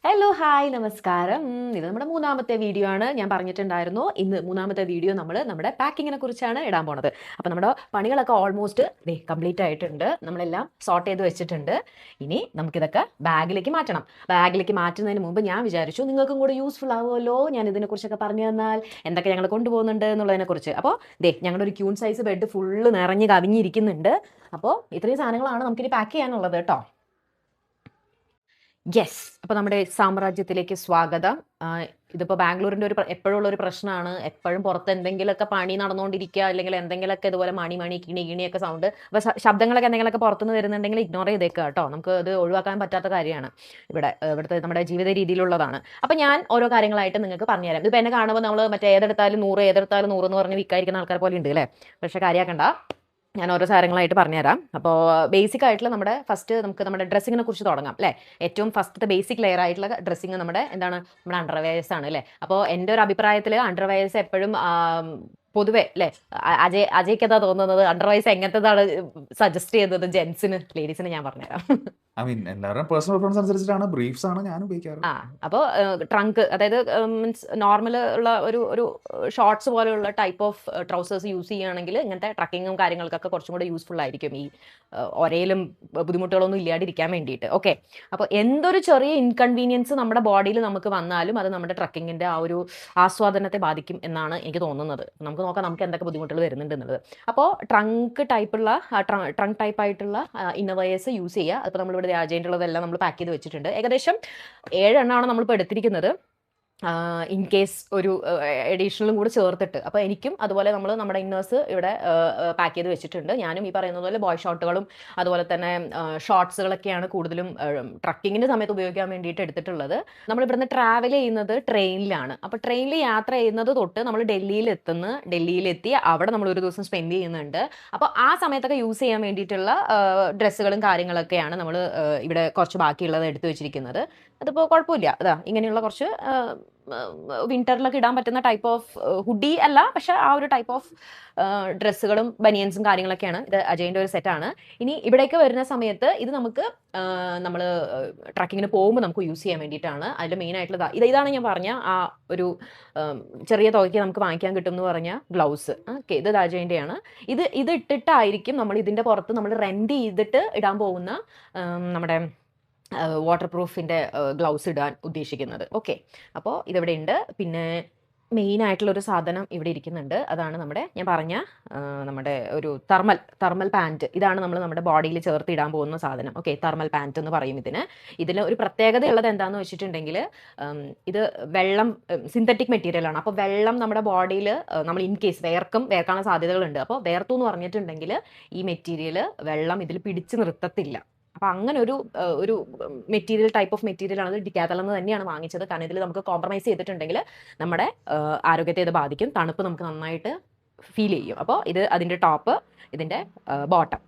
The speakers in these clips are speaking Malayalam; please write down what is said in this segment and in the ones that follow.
ഹലോ ഹായ് നമസ്കാരം. ഇത് നമ്മുടെ മൂന്നാമത്തെ വീഡിയോ ആണ്. ഞാൻ പറഞ്ഞിട്ടുണ്ടായിരുന്നു ഇന്ന് മൂന്നാമത്തെ വീഡിയോ നമ്മൾ നമ്മുടെ പാക്കിങ്ങിനെ കുറിച്ചാണ് ഇടാൻ പോണത്. അപ്പോൾ നമ്മുടെ പണികളൊക്കെ ഓൾമോസ്റ്റ് കംപ്ലീറ്റ് ആയിട്ടുണ്ട്. നമ്മളെല്ലാം സോർട്ട് ചെയ്ത് വെച്ചിട്ടുണ്ട്. ഇനി നമുക്കിതൊക്കെ ബാഗിലേക്ക് മാറ്റണം. ബാഗിലേക്ക് മാറ്റുന്നതിന് മുമ്പ് ഞാൻ വിചാരിച്ചു നിങ്ങൾക്കും കൂടെ യൂസ്ഫുൾ ആവുമല്ലോ ഞാൻ ഇതിനെക്കുറിച്ചൊക്കെ പറഞ്ഞു തന്നാൽ എന്തൊക്കെ ഞങ്ങൾ കൊണ്ടുപോകുന്നുണ്ട് എന്നുള്ളതിനെക്കുറിച്ച്. അപ്പോൾ ഞങ്ങളുടെ ഒരു ക്യൂൺ സൈസ് ബെഡ് ഫുള്ള് നിറഞ്ഞ് കവിഞ്ഞിരിക്കുന്നുണ്ട്. അപ്പോൾ ഇത്രയും സാധനങ്ങളാണ് നമുക്കിനി പാക്ക് ചെയ്യാനുള്ളത് കേട്ടോ. യെസ്. അപ്പോൾ നമ്മുടെ സാമ്രാജ്യത്തിലേക്ക് സ്വാഗതം. ഇതിപ്പോൾ ബാംഗ്ലൂരിൻ്റെ എപ്പോഴുള്ള ഒരു പ്രശ്നമാണ്. എപ്പോഴും പുറത്ത് എന്തെങ്കിലുമൊക്കെ പണി നടന്നുകൊണ്ടിരിക്കുക, അല്ലെങ്കിൽ എന്തെങ്കിലുമൊക്കെ ഇതുപോലെ മണി മണി കിണി കിണിയൊക്കെ സൗണ്ട്, അപ്പോൾ ശബ്ദങ്ങളൊക്കെ എന്തെങ്കിലുമൊക്കെ പുറത്തുനിന്ന് വരുന്നുണ്ടെങ്കിൽ ഇഗ്നോർ ചെയ്തേക്കുക കേട്ടോ. നമുക്ക് ഇത് ഒഴിവാക്കാൻ പറ്റാത്ത കാര്യമാണ്. ഇവിടുത്തെ നമ്മുടെ ജീവിത രീതിയിലുള്ളതാണ്. അപ്പോൾ ഞാൻ ഓരോ കാര്യങ്ങളായിട്ട് നിങ്ങൾക്ക് പറഞ്ഞുതരാം. ഇതിപ്പോൾ എന്നെ കാണുമ്പോൾ നമ്മൾ മറ്റേ ഏതെടുത്താലും 100 എന്ന് പറഞ്ഞ് വിൽക്കാതിരിക്കുന്ന ആൾക്കാർ പോലെ ഉണ്ട് അല്ലേ? പക്ഷേ കാര്യമാക്കണ്ട, ഞാൻ ഓരോ സാധനങ്ങളായിട്ട് പറഞ്ഞുതരാം. അപ്പോൾ ബേസിക് ആയിട്ടുള്ള നമുക്ക് നമ്മുടെ ഡ്രസ്സിങ്ങിനെ കുറിച്ച് തുടങ്ങാം അല്ലേ. ഏറ്റവും ഫസ്റ്റത്തെ ബേസിക് ലെയർ ആയിട്ടുള്ള ഡ്രസ്സിങ് നമ്മുടെ അണ്ടർവെയേഴ്സ് ആണ് അല്ലേ. അപ്പോൾ എൻ്റെ ഒരു അഭിപ്രായത്തിൽ അണ്ടർവെയേഴ്സ് എപ്പോഴും പൊതുവെ അല്ലേ, അജയ്ക്ക് എന്താ തോന്നുന്നത്, അണ്ടർവെയേഴ്സ് എങ്ങനത്തേതാണ് സജസ്റ്റ് ചെയ്യുന്നത് ജെൻസിന്? ലേഡീസിന് ഞാൻ പറഞ്ഞുതരാം. എല്ലാവരും പേഴ്സണൽ പ്രിഫറൻസ് അനുസരിച്ചിട്ടാണ് ബ്രീഫ്സ് ആണ് ഞാൻ ഉപയോഗിക്കാറ്. അപ്പോൾ ട്രങ്ക്, അതായത് മീൻസ് നോർമൽ ഉള്ള ഒരു ഷോർട്സ് പോലെയുള്ള ടൈപ്പ് ഓഫ് ട്രൗസേഴ്സ് യൂസ് ചെയ്യുകയാണെങ്കിൽ ഇങ്ങനത്തെ ട്രക്കിങ്ങും കാര്യങ്ങൾക്കൊക്കെ കുറച്ചും കൂടെ യൂസ്ഫുൾ ആയിരിക്കും, ഈ ഒരേലും ബുദ്ധിമുട്ടുകളൊന്നും ഇല്ലാണ്ടിരിക്കാൻ വേണ്ടിയിട്ട്. ഓക്കെ, അപ്പോൾ എന്തൊരു ചെറിയ ഇൻകൺവീനിയൻസ് നമ്മുടെ ബോഡിയിൽ നമുക്ക് വന്നാലും അത് നമ്മുടെ ട്രക്കിങ്ങിൻ്റെ ആ ഒരു ആസ്വാദനത്തെ ബാധിക്കും എന്നാണ് എനിക്ക് തോന്നുന്നത്. നമുക്ക് നോക്കാം നമുക്ക് എന്തൊക്കെ ബുദ്ധിമുട്ടുകൾ വരുന്നുണ്ട് എന്നുള്ളത്. അപ്പോൾ ട്രങ്ക് ടൈപ്പ് ആയിട്ടുള്ള ഇന്നർവെയേഴ്സ് യൂസ് ചെയ്യുക. അപ്പോൾ നമ്മളിവിടെ അജൈൻ്റുള്ളതെല്ലാം നമ്മൾ പാക്ക് ചെയ്ത് വെച്ചിട്ടുണ്ട്. ഏകദേശം 7 എണ്ണമാണ് നമ്മളിപ്പോൾ എടുത്തിരിക്കുന്നത്, ഇൻ കേസ് ഒരു എഡീഷണലും കൂടി ചേർത്തിട്ട്. അപ്പോൾ എനിക്കും അതുപോലെ നമ്മുടെ ഇന്നേഴ്സ് ഇവിടെ പാക്ക് ചെയ്ത് വെച്ചിട്ടുണ്ട്. ഞാനും ഈ പറയുന്നത് പോലെ ബോയ് ഷോർട്ടുകളും അതുപോലെ തന്നെ ഷോർട്സുകളൊക്കെയാണ് കൂടുതലും ട്രക്കിങ്ങിൻ്റെ സമയത്ത് ഉപയോഗിക്കാൻ വേണ്ടിയിട്ട് എടുത്തിട്ടുള്ളത്. നമ്മൾ ഇവിടുന്ന് ട്രാവൽ ചെയ്യുന്നത് ട്രെയിനിലാണ്. അപ്പോൾ ട്രെയിനിൽ യാത്ര ചെയ്യുന്നത് തൊട്ട് നമ്മൾ ഡൽഹിയിലെത്തി അവിടെ നമ്മൾ ഒരു ദിവസം സ്പെൻഡ് ചെയ്യുന്നുണ്ട്. അപ്പോൾ ആ സമയത്തൊക്കെ യൂസ് ചെയ്യാൻ വേണ്ടിയിട്ടുള്ള ഡ്രസ്സുകളും കാര്യങ്ങളൊക്കെയാണ് നമ്മൾ ഇവിടെ കുറച്ച് ബാക്കിയുള്ളത് എടുത്തു വെച്ചിരിക്കുന്നത്. അതിപ്പോൾ കുഴപ്പമില്ല, ഇങ്ങനെയുള്ള കുറച്ച് വിന്ററിലൊക്കെ ഇടാൻ പറ്റുന്ന ടൈപ്പ് ഓഫ് ഹുഡി അല്ല, പക്ഷെ ആ ഒരു ടൈപ്പ് ഓഫ് ഡ്രസ്സുകളും ബനിയൻസും കാര്യങ്ങളൊക്കെയാണ്. ഇത് അജയൻ്റെ ഒരു സെറ്റാണ്. ഇനി ഇവിടേക്ക് വരുന്ന സമയത്ത് ഇത് നമുക്ക് നമ്മൾ ട്രക്കിങ്ങിന് പോകുമ്പോൾ നമുക്ക് യൂസ് ചെയ്യാൻ വേണ്ടിയിട്ടാണ്. അതിൽ മെയിൻ ആയിട്ടുള്ള ഇതാണ് ഞാൻ പറഞ്ഞ ആ ഒരു ചെറിയ തുകയ്ക്ക് നമുക്ക് വാങ്ങിക്കാൻ കിട്ടും എന്ന് പറഞ്ഞ ഗ്ലൗസ്. ഓക്കെ, ഇത് അജയൻ്റെയാണ്. ഇത് ഇട്ടിട്ടായിരിക്കും നമ്മൾ ഇതിൻ്റെ പുറത്ത് നമ്മൾ റെൻറ്റ് ചെയ്തിട്ട് ഇടാൻ പോകുന്ന നമ്മുടെ വാട്ടർ പ്രൂഫിൻ്റെ ഗ്ലൗസ് ഇടാൻ ഉദ്ദേശിക്കുന്നത്. ഓക്കെ, അപ്പോൾ ഇതിവിടെ ഉണ്ട്. പിന്നെ മെയിൻ ആയിട്ടുള്ളൊരു സാധനം ഇവിടെ ഇരിക്കുന്നുണ്ട്. അതാണ് ഞാൻ പറഞ്ഞ നമ്മുടെ ഒരു തെർമൽ പാൻറ്റ്. ഇതാണ് നമ്മൾ നമ്മുടെ ബോഡിയിൽ ചേർത്ത് ഇടാൻ പോകുന്ന സാധനം. ഓക്കെ, തെർമൽ പാൻറ്റ് എന്ന് പറയും ഇതിന് ഒരു പ്രത്യേകത ഉള്ളത് എന്താണെന്ന് വെച്ചിട്ടുണ്ടെങ്കിൽ ഇത് സിന്തറ്റിക് മെറ്റീരിയലാണ്. അപ്പോൾ വെള്ളം നമ്മുടെ ബോഡിയിൽ നമ്മൾ ഇൻ കേസ് വേർക്കാനുള്ള സാധ്യതകളുണ്ട്. അപ്പോൾ വേർത്തു എന്ന് പറഞ്ഞിട്ടുണ്ടെങ്കിൽ ഈ മെറ്റീരിയൽ വെള്ളം ഇതിൽ പിടിച്ച് നിർത്തത്തില്ല. അപ്പോൾ അങ്ങനെ ഒരു ടൈപ്പ് ഓഫ് മെറ്റീരിയൽ ആണ്. ഡിക്കാത്തലൻ തന്നെയാണ് വാങ്ങിച്ചത്. കാരണം ഇതിൽ നമുക്ക് കോംപ്രമൈസ് ചെയ്തിട്ടുണ്ടെങ്കിൽ നമ്മുടെ ആരോഗ്യത്തെ ഇത് ബാധിക്കും. തണുപ്പ് നമുക്ക് നന്നായിട്ട് ഫീൽ ചെയ്യും. അപ്പോൾ ഇത് അതിൻ്റെ ടോപ്പ്, ഇതിൻ്റെ ബോട്ടം.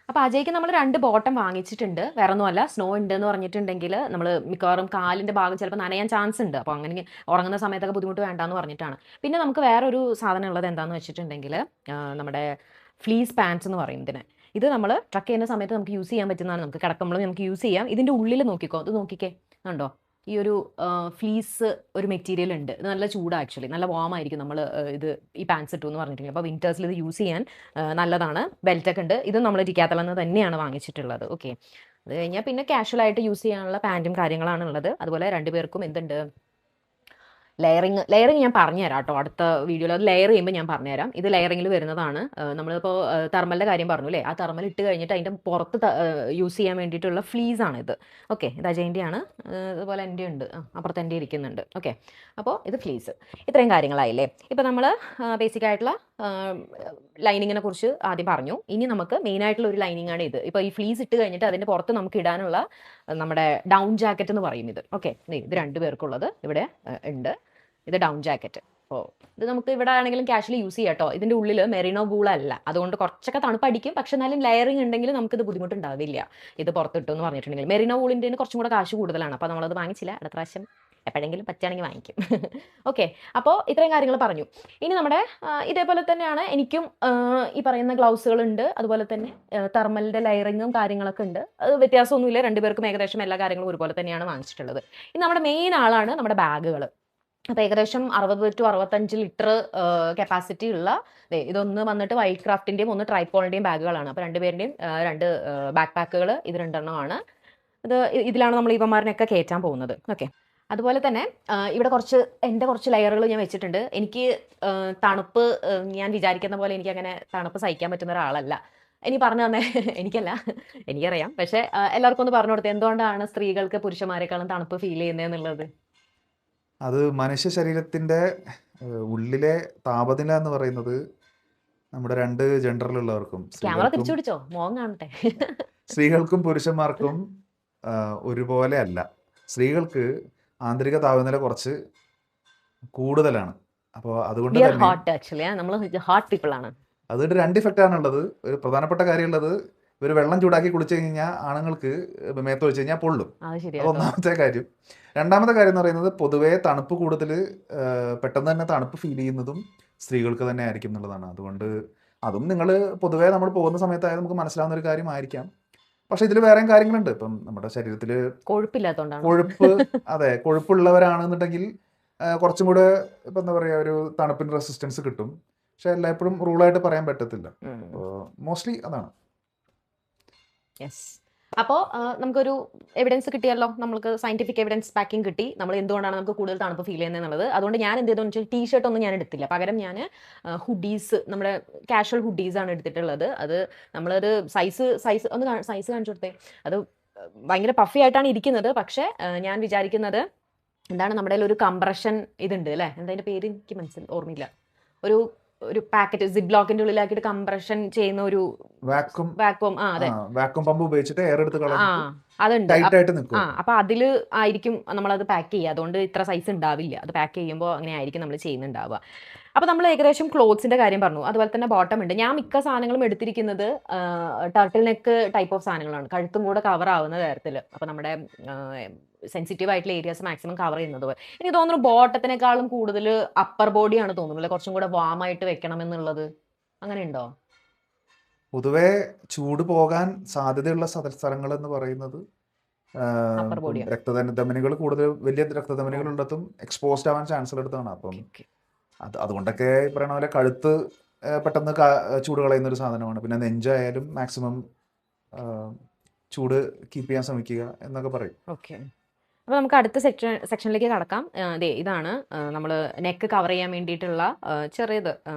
അപ്പോൾ അജയ്ക്ക് നമ്മൾ 2 ബോട്ടം വാങ്ങിച്ചിട്ടുണ്ട്. വേറെ ഒന്നുമല്ല, സ്നോ ഉണ്ട് എന്ന് പറഞ്ഞിട്ടുണ്ടെങ്കിൽ നമ്മൾ മിക്കവാറും കാലിൻ്റെ ഭാഗം ചിലപ്പോൾ നനയാൻ ചാൻസ് ഉണ്ട്. അപ്പോൾ അങ്ങനെ ഉറങ്ങുന്ന സമയത്തൊക്കെ ബുദ്ധിമുട്ട് വേണ്ടാന്ന് പറഞ്ഞിട്ടാണ്. പിന്നെ നമുക്ക് വേറൊരു സാധനം ഉള്ളത് എന്താണെന്ന് വെച്ചിട്ടുണ്ടെങ്കിൽ നമ്മുടെ ഫ്ലീസ് പാൻസ് എന്ന് പറയും ഇതിനെ. ഇത് നമ്മൾ ട്രക്ക് ചെയ്യുന്ന സമയത്ത് നമുക്ക് യൂസ് ചെയ്യാൻ പറ്റുന്നതാണ്. നമുക്ക് കിടക്കുമ്പോഴും നമുക്ക് യൂസ് ചെയ്യാം. ഇതിൻ്റെ ഉള്ളിൽ നോക്കിക്കേ, കണ്ടോ, ഈ ഒരു ഫ്ലീസ് ഒരു മെറ്റീരിയൽ ഉണ്ട്. ഇത് നല്ല ചൂടാണ്, ആക്ച്വലി നല്ല വാം ആയിരിക്കും നമ്മൾ ഈ പാൻസ് ഇട്ടു എന്ന് പറഞ്ഞിട്ടുണ്ടെങ്കിൽ. അപ്പോൾ വിൻറ്റേഴ്സിൽ ഇത് യൂസ് ചെയ്യാൻ നല്ലതാണ്. ബെൽറ്റൊക്കെ ഉണ്ട്. ഇത് നമ്മൾ ഡിക്കാത്തലൻ തന്നെയാണ് വാങ്ങിച്ചിട്ടുള്ളത്. ഓക്കെ, അത് കഴിഞ്ഞാൽ പിന്നെ കാഷ്വലായിട്ട് യൂസ് ചെയ്യാനുള്ള പാൻറ്റും കാര്യങ്ങളാണ് ഉള്ളത്. അതുപോലെ 2 പേർക്കും എന്തുണ്ട്, ലെയറിങ് ഞാൻ പറഞ്ഞുതരാം കേട്ടോ അടുത്ത വീഡിയോയിൽ. അത് ലെയർ ചെയ്യുമ്പോൾ ഞാൻ പറഞ്ഞുതരാം. ഇത് ലെയറിങ്ങിൽ വരുന്നതാണ്. നമ്മളിപ്പോൾ തെർമലിൻ്റെ കാര്യം പറഞ്ഞു അല്ലേ, ആ തെർമൽ ഇട്ട് കഴിഞ്ഞിട്ട് അതിൻ്റെ പുറത്ത് യൂസ് ചെയ്യാൻ വേണ്ടിയിട്ടുള്ള ഫ്ലീസാണ് ഇത്. ഓക്കെ, ഇത് അജയൻ്റെയാണ്. അതുപോലെ എൻ്റെ ഉണ്ട്, അപ്പുറത്ത് എൻ്റെ ഇരിക്കുന്നുണ്ട്. ഓക്കെ, അപ്പോൾ ഇത് ഫ്ലീസ്. ഇത്രയും കാര്യങ്ങളായില്ലേ. ഇപ്പോൾ നമ്മൾ ബേസിക് ആയിട്ടുള്ള ലൈനിങ്ങിനെ കുറിച്ച് ആദ്യം പറഞ്ഞു. ഇനി നമുക്ക് മെയിനായിട്ടുള്ള ഒരു ലൈനിങ്ങാണ് ഇത്. ഇപ്പോൾ ഈ ഫ്ലീസ് ഇട്ട് കഴിഞ്ഞിട്ട് അതിൻ്റെ പുറത്ത് നമുക്ക് ഇടാനുള്ള നമ്മുടെ ഡൗൺ ജാക്കറ്റ് എന്ന് പറയും ഇത്. ഓക്കെ, ഇത് 2 പേർക്കുള്ളത് ഇവിടെ ഉണ്ട്. ഇത് ഡൗൺ ജാക്കറ്റ്. അപ്പോൾ ഇത് നമുക്ക് ഇവിടെ ആണെങ്കിലും ക്യാഷ്വലി യൂസ് ചെയ്യാം കേട്ടോ. ഇതിൻ്റെ ഉള്ളിൽ മെറിനോ വൂളല്ല, അതുകൊണ്ട് കുറച്ചൊക്കെ തണുപ്പടിക്കും. പക്ഷെ എന്നാലും ലെയറിങ് ഉണ്ടെങ്കിൽ നമുക്കിത് ബുദ്ധിമുട്ടുണ്ടാവില്ല. ഇത് പുറത്തിട്ടു എന്ന് പറഞ്ഞിട്ടുണ്ടെങ്കിൽ മെറിനോ വൂളിൻ്റെ കുറച്ചും കൂടെ കാശ് കൂടുതലാണ്. അപ്പോൾ നമ്മളത് വാങ്ങിച്ചില്ല. അടുത്ത പ്രാവശ്യം എപ്പോഴെങ്കിലും പറ്റുകയാണെങ്കിൽ വാങ്ങിക്കും. ഓക്കെ, അപ്പോൾ ഇത്രയും കാര്യങ്ങൾ പറഞ്ഞു. ഇനി നമ്മുടെ ഇതേപോലെ തന്നെയാണ് എനിക്കും ഈ പറയുന്ന ഗ്ലൗസുകളുണ്ട്, അതുപോലെ തന്നെ തെർമലിൻ്റെ ലെയറിങ്ങും കാര്യങ്ങളൊക്കെ ഉണ്ട്. അത് വ്യത്യാസമൊന്നുമില്ല, രണ്ടുപേർക്കും ഏകദേശം എല്ലാ കാര്യങ്ങളും ഒരുപോലെ തന്നെയാണ് വാങ്ങിച്ചിട്ടുള്ളത്. ഇനി നമ്മുടെ മെയിൻ ആളാണ് നമ്മുടെ ബാഗുകൾ. അപ്പോൾ ഏകദേശം 60 to 65 ലിറ്റർ കപ്പാസിറ്റി ഉള്ള ഇതൊന്ന് വന്നിട്ട് വൈറ്റ് ക്രാഫ്റ്റിൻ്റെയും ഒന്ന് ട്രൈപ്പോളിൻ്റെയും ബാഗുകളാണ്. അപ്പോൾ രണ്ടുപേരുടെയും രണ്ട് ബാക്ക് പാക്കുകൾ ഇത് രണ്ടെണ്ണമാണ്. ഇതിലാണ് നമ്മൾ ഇവന്മാരിനൊക്കെ കയറ്റാൻ പോകുന്നത്. ഓക്കെ, അതുപോലെ തന്നെ ഇവിടെ എൻ്റെ കുറച്ച് ലെയറുകൾ ഞാൻ വെച്ചിട്ടുണ്ട്. എനിക്ക് തണുപ്പ് ഞാൻ വിചാരിക്കുന്ന പോലെ എനിക്ക് അങ്ങനെ തണുപ്പ് സഹിക്കാൻ പറ്റുന്ന ഒരാളല്ല. ഇനി പറഞ്ഞു തന്നെ എനിക്കല്ല, എനിക്കറിയാം. പക്ഷേ എല്ലാവർക്കും ഒന്ന് പറഞ്ഞു കൊടുത്തത് എന്തുകൊണ്ടാണ് സ്ത്രീകൾക്ക് പുരുഷന്മാരെക്കാളും തണുപ്പ് ഫീൽ ചെയ്യുന്നതെന്നുള്ളത്. അത് മനുഷ്യ ശരീരത്തിന്റെ ഉള്ളിലെ താപനില എന്ന് പറയുന്നത് നമ്മുടെ രണ്ട് ജെൻഡറിലുള്ളവർക്കും ക്യാമറ തിരിച്ചു പിടിച്ചോ, മോൻ കാണട്ടെ. സ്ത്രീകൾക്കും പുരുഷന്മാർക്കും ഒരുപോലെ അല്ല. സ്ത്രീകൾക്ക് ആന്തരിക താപനില കുറച്ച് കൂടുതലാണ്. അപ്പോൾ അതുകൊണ്ട് അതുകൊണ്ട് രണ്ട് ഇഫക്റ്റ് ആണുള്ളത്. ഒരു പ്രധാനപ്പെട്ട കാര്യമുള്ളത്, ഇവർ വെള്ളം ചൂടാക്കി കുളിച്ചു കഴിഞ്ഞാൽ ആണുങ്ങൾക്ക് മേത്ത് ഒഴിച്ച് കഴിഞ്ഞാൽ പൊള്ളും. അത് ഒന്നാമത്തെ കാര്യം. രണ്ടാമത്തെ കാര്യം എന്ന് പറയുന്നത്, പൊതുവേ തണുപ്പ് കൂടുതൽ പെട്ടെന്ന് തന്നെ തണുപ്പ് ഫീൽ ചെയ്യുന്നതും സ്ത്രീകൾക്ക് തന്നെ ആയിരിക്കും എന്നുള്ളതാണ്. അതുകൊണ്ട് അതും നിങ്ങൾ പൊതുവേ നമ്മൾ പോകുന്ന സമയത്തായത് നമുക്ക് മനസ്സിലാവുന്ന ഒരു കാര്യമായിരിക്കാം. പക്ഷെ ഇതിൽ വേറെയും കാര്യങ്ങളുണ്ട്. ഇപ്പം നമ്മുടെ ശരീരത്തിൽ കൊഴുപ്പ് അതെ കൊഴുപ്പുള്ളവരാണെന്നുണ്ടെങ്കിൽ കുറച്ചും കൂടെ ഇപ്പം എന്താ പറയുക, ഒരു തണുപ്പിന് റെസിസ്റ്റൻസ് കിട്ടും. പക്ഷെ എല്ലായ്പ്പോഴും റൂളായിട്ട് പറയാൻ പറ്റത്തില്ല. മോസ്റ്റ്ലി അതാണ്. അപ്പോൾ നമുക്കൊരു എവിഡൻസ് കിട്ടിയല്ലോ, നമുക്ക് സയന്റിഫിക് എവിഡൻസ് പാക്കിംഗ് കിട്ടി, നമ്മൾ എന്തുകൊണ്ടാണ് നമുക്ക് കൂടുതൽ തണുപ്പ് ഫീൽ ചെയ്യുന്നത് എന്നുള്ളത്. അതുകൊണ്ട് ഞാൻ എന്ത് ചെയ്തെന്ന് വെച്ചാൽ ടീഷർട്ട് ഒന്നും ഞാൻ എടുത്തില്ല. പകരം ഞാൻ ഹുഡീസ്, നമ്മുടെ കാഷ്വൽ ഹുഡീസാണ് എടുത്തിട്ടുള്ളത്. അത് നമ്മളൊരു സൈസ് കാണിച്ചു കൊടുത്തേ. അത് ഭയങ്കര പഫി ആയിട്ടാണ് ഇരിക്കുന്നത്. പക്ഷേ ഞാൻ വിചാരിക്കുന്നത് എന്താണ്, നമ്മുടെ ഒരു കംപ്രഷൻ ഇതുണ്ട് അല്ലേ, എന്താ പേര് എനിക്ക് ഓർമ്മയില്ല. ഒരു പാക്കറ്റ് സിപ്പ് ബ്ലോക്കിന്റെ ഉള്ളിലാക്കിയിട്ട് കംപ്രഷൻ ചെയ്യുന്ന ഒരു വാക്വം പമ്പ് ഉപയോഗിച്ചിട്ട് എയർ എടുത്ത് അതുണ്ട്. അപ്പൊ അതില് ആയിരിക്കും നമ്മളത് പാക്ക് ചെയ്യുക. അതുകൊണ്ട് ഇത്ര സൈസ് ഉണ്ടാവില്ല. അത് പാക്ക് ചെയ്യുമ്പോൾ അങ്ങനെ ആയിരിക്കും നമ്മൾ ചെയ്യുന്നുണ്ടാവുക. അപ്പോൾ നമ്മൾ ഏകദേശം ക്ലോത്ത്സിന്റെ കാര്യം പറഞ്ഞു. അതുപോലെ തന്നെ ബോട്ടം ഉണ്ട്. ഞാൻ മിക്ക സാധനങ്ങളും എടുത്തിരിക്കുന്നത് ടർട്ടിൽ നെക്ക് ടൈപ്പ് ഓഫ് സാധനങ്ങളാണ്, കഴുത്തും കൂടെ കവർ ആവുന്ന തരത്തിൽ. അപ്പോൾ നമ്മുടെ സെൻസിറ്റീവ് ആയിട്ടുള്ള ഏരിയാസ് മാക്സിമം കവർ ചെയ്യുന്നത്. എനിക്ക് തോന്നുന്നു ബോട്ടത്തിനേക്കാളും കൂടുതൽ അപ്പർ ബോഡിയാണ് തോന്നുന്നത്, കുറച്ചും കൂടെ വാമായിട്ട് വെക്കണം എന്നുള്ളത്. അങ്ങനെ ഉണ്ടോ? പൊതുവെ ചൂട് പോകാൻ സാധ്യതയുള്ള സ്ഥലങ്ങൾ എന്ന് പറയുന്നത് രക്തധമനികൾ കൂടുതൽ വലിയ രക്തധമനികൾ ഉള്ളതും എക്സ്പോസ്ഡ് ആവാൻ ചാൻസ് ഉള്ളിടത്താണ്. അപ്പം അതുകൊണ്ടൊക്കെ പറയുന്ന പോലെ കഴുത്ത് പെട്ടെന്ന് ചൂട് കളയുന്ന ഒരു സാധനമാണ്. പിന്നെ നെഞ്ചായാലും മാക്സിമം ചൂട് കീപ്പ് ചെയ്യാൻ ശ്രമിക്കുക എന്നൊക്കെ പറയും. ഓക്കെ, അപ്പോൾ നമുക്ക് അടുത്ത സെക്ഷനിലേക്ക് കടക്കാം. ഇതാണ് നമ്മൾ നെക്ക് കവർ ചെയ്യാൻ വേണ്ടിയിട്ടുള്ള ചെറിയത്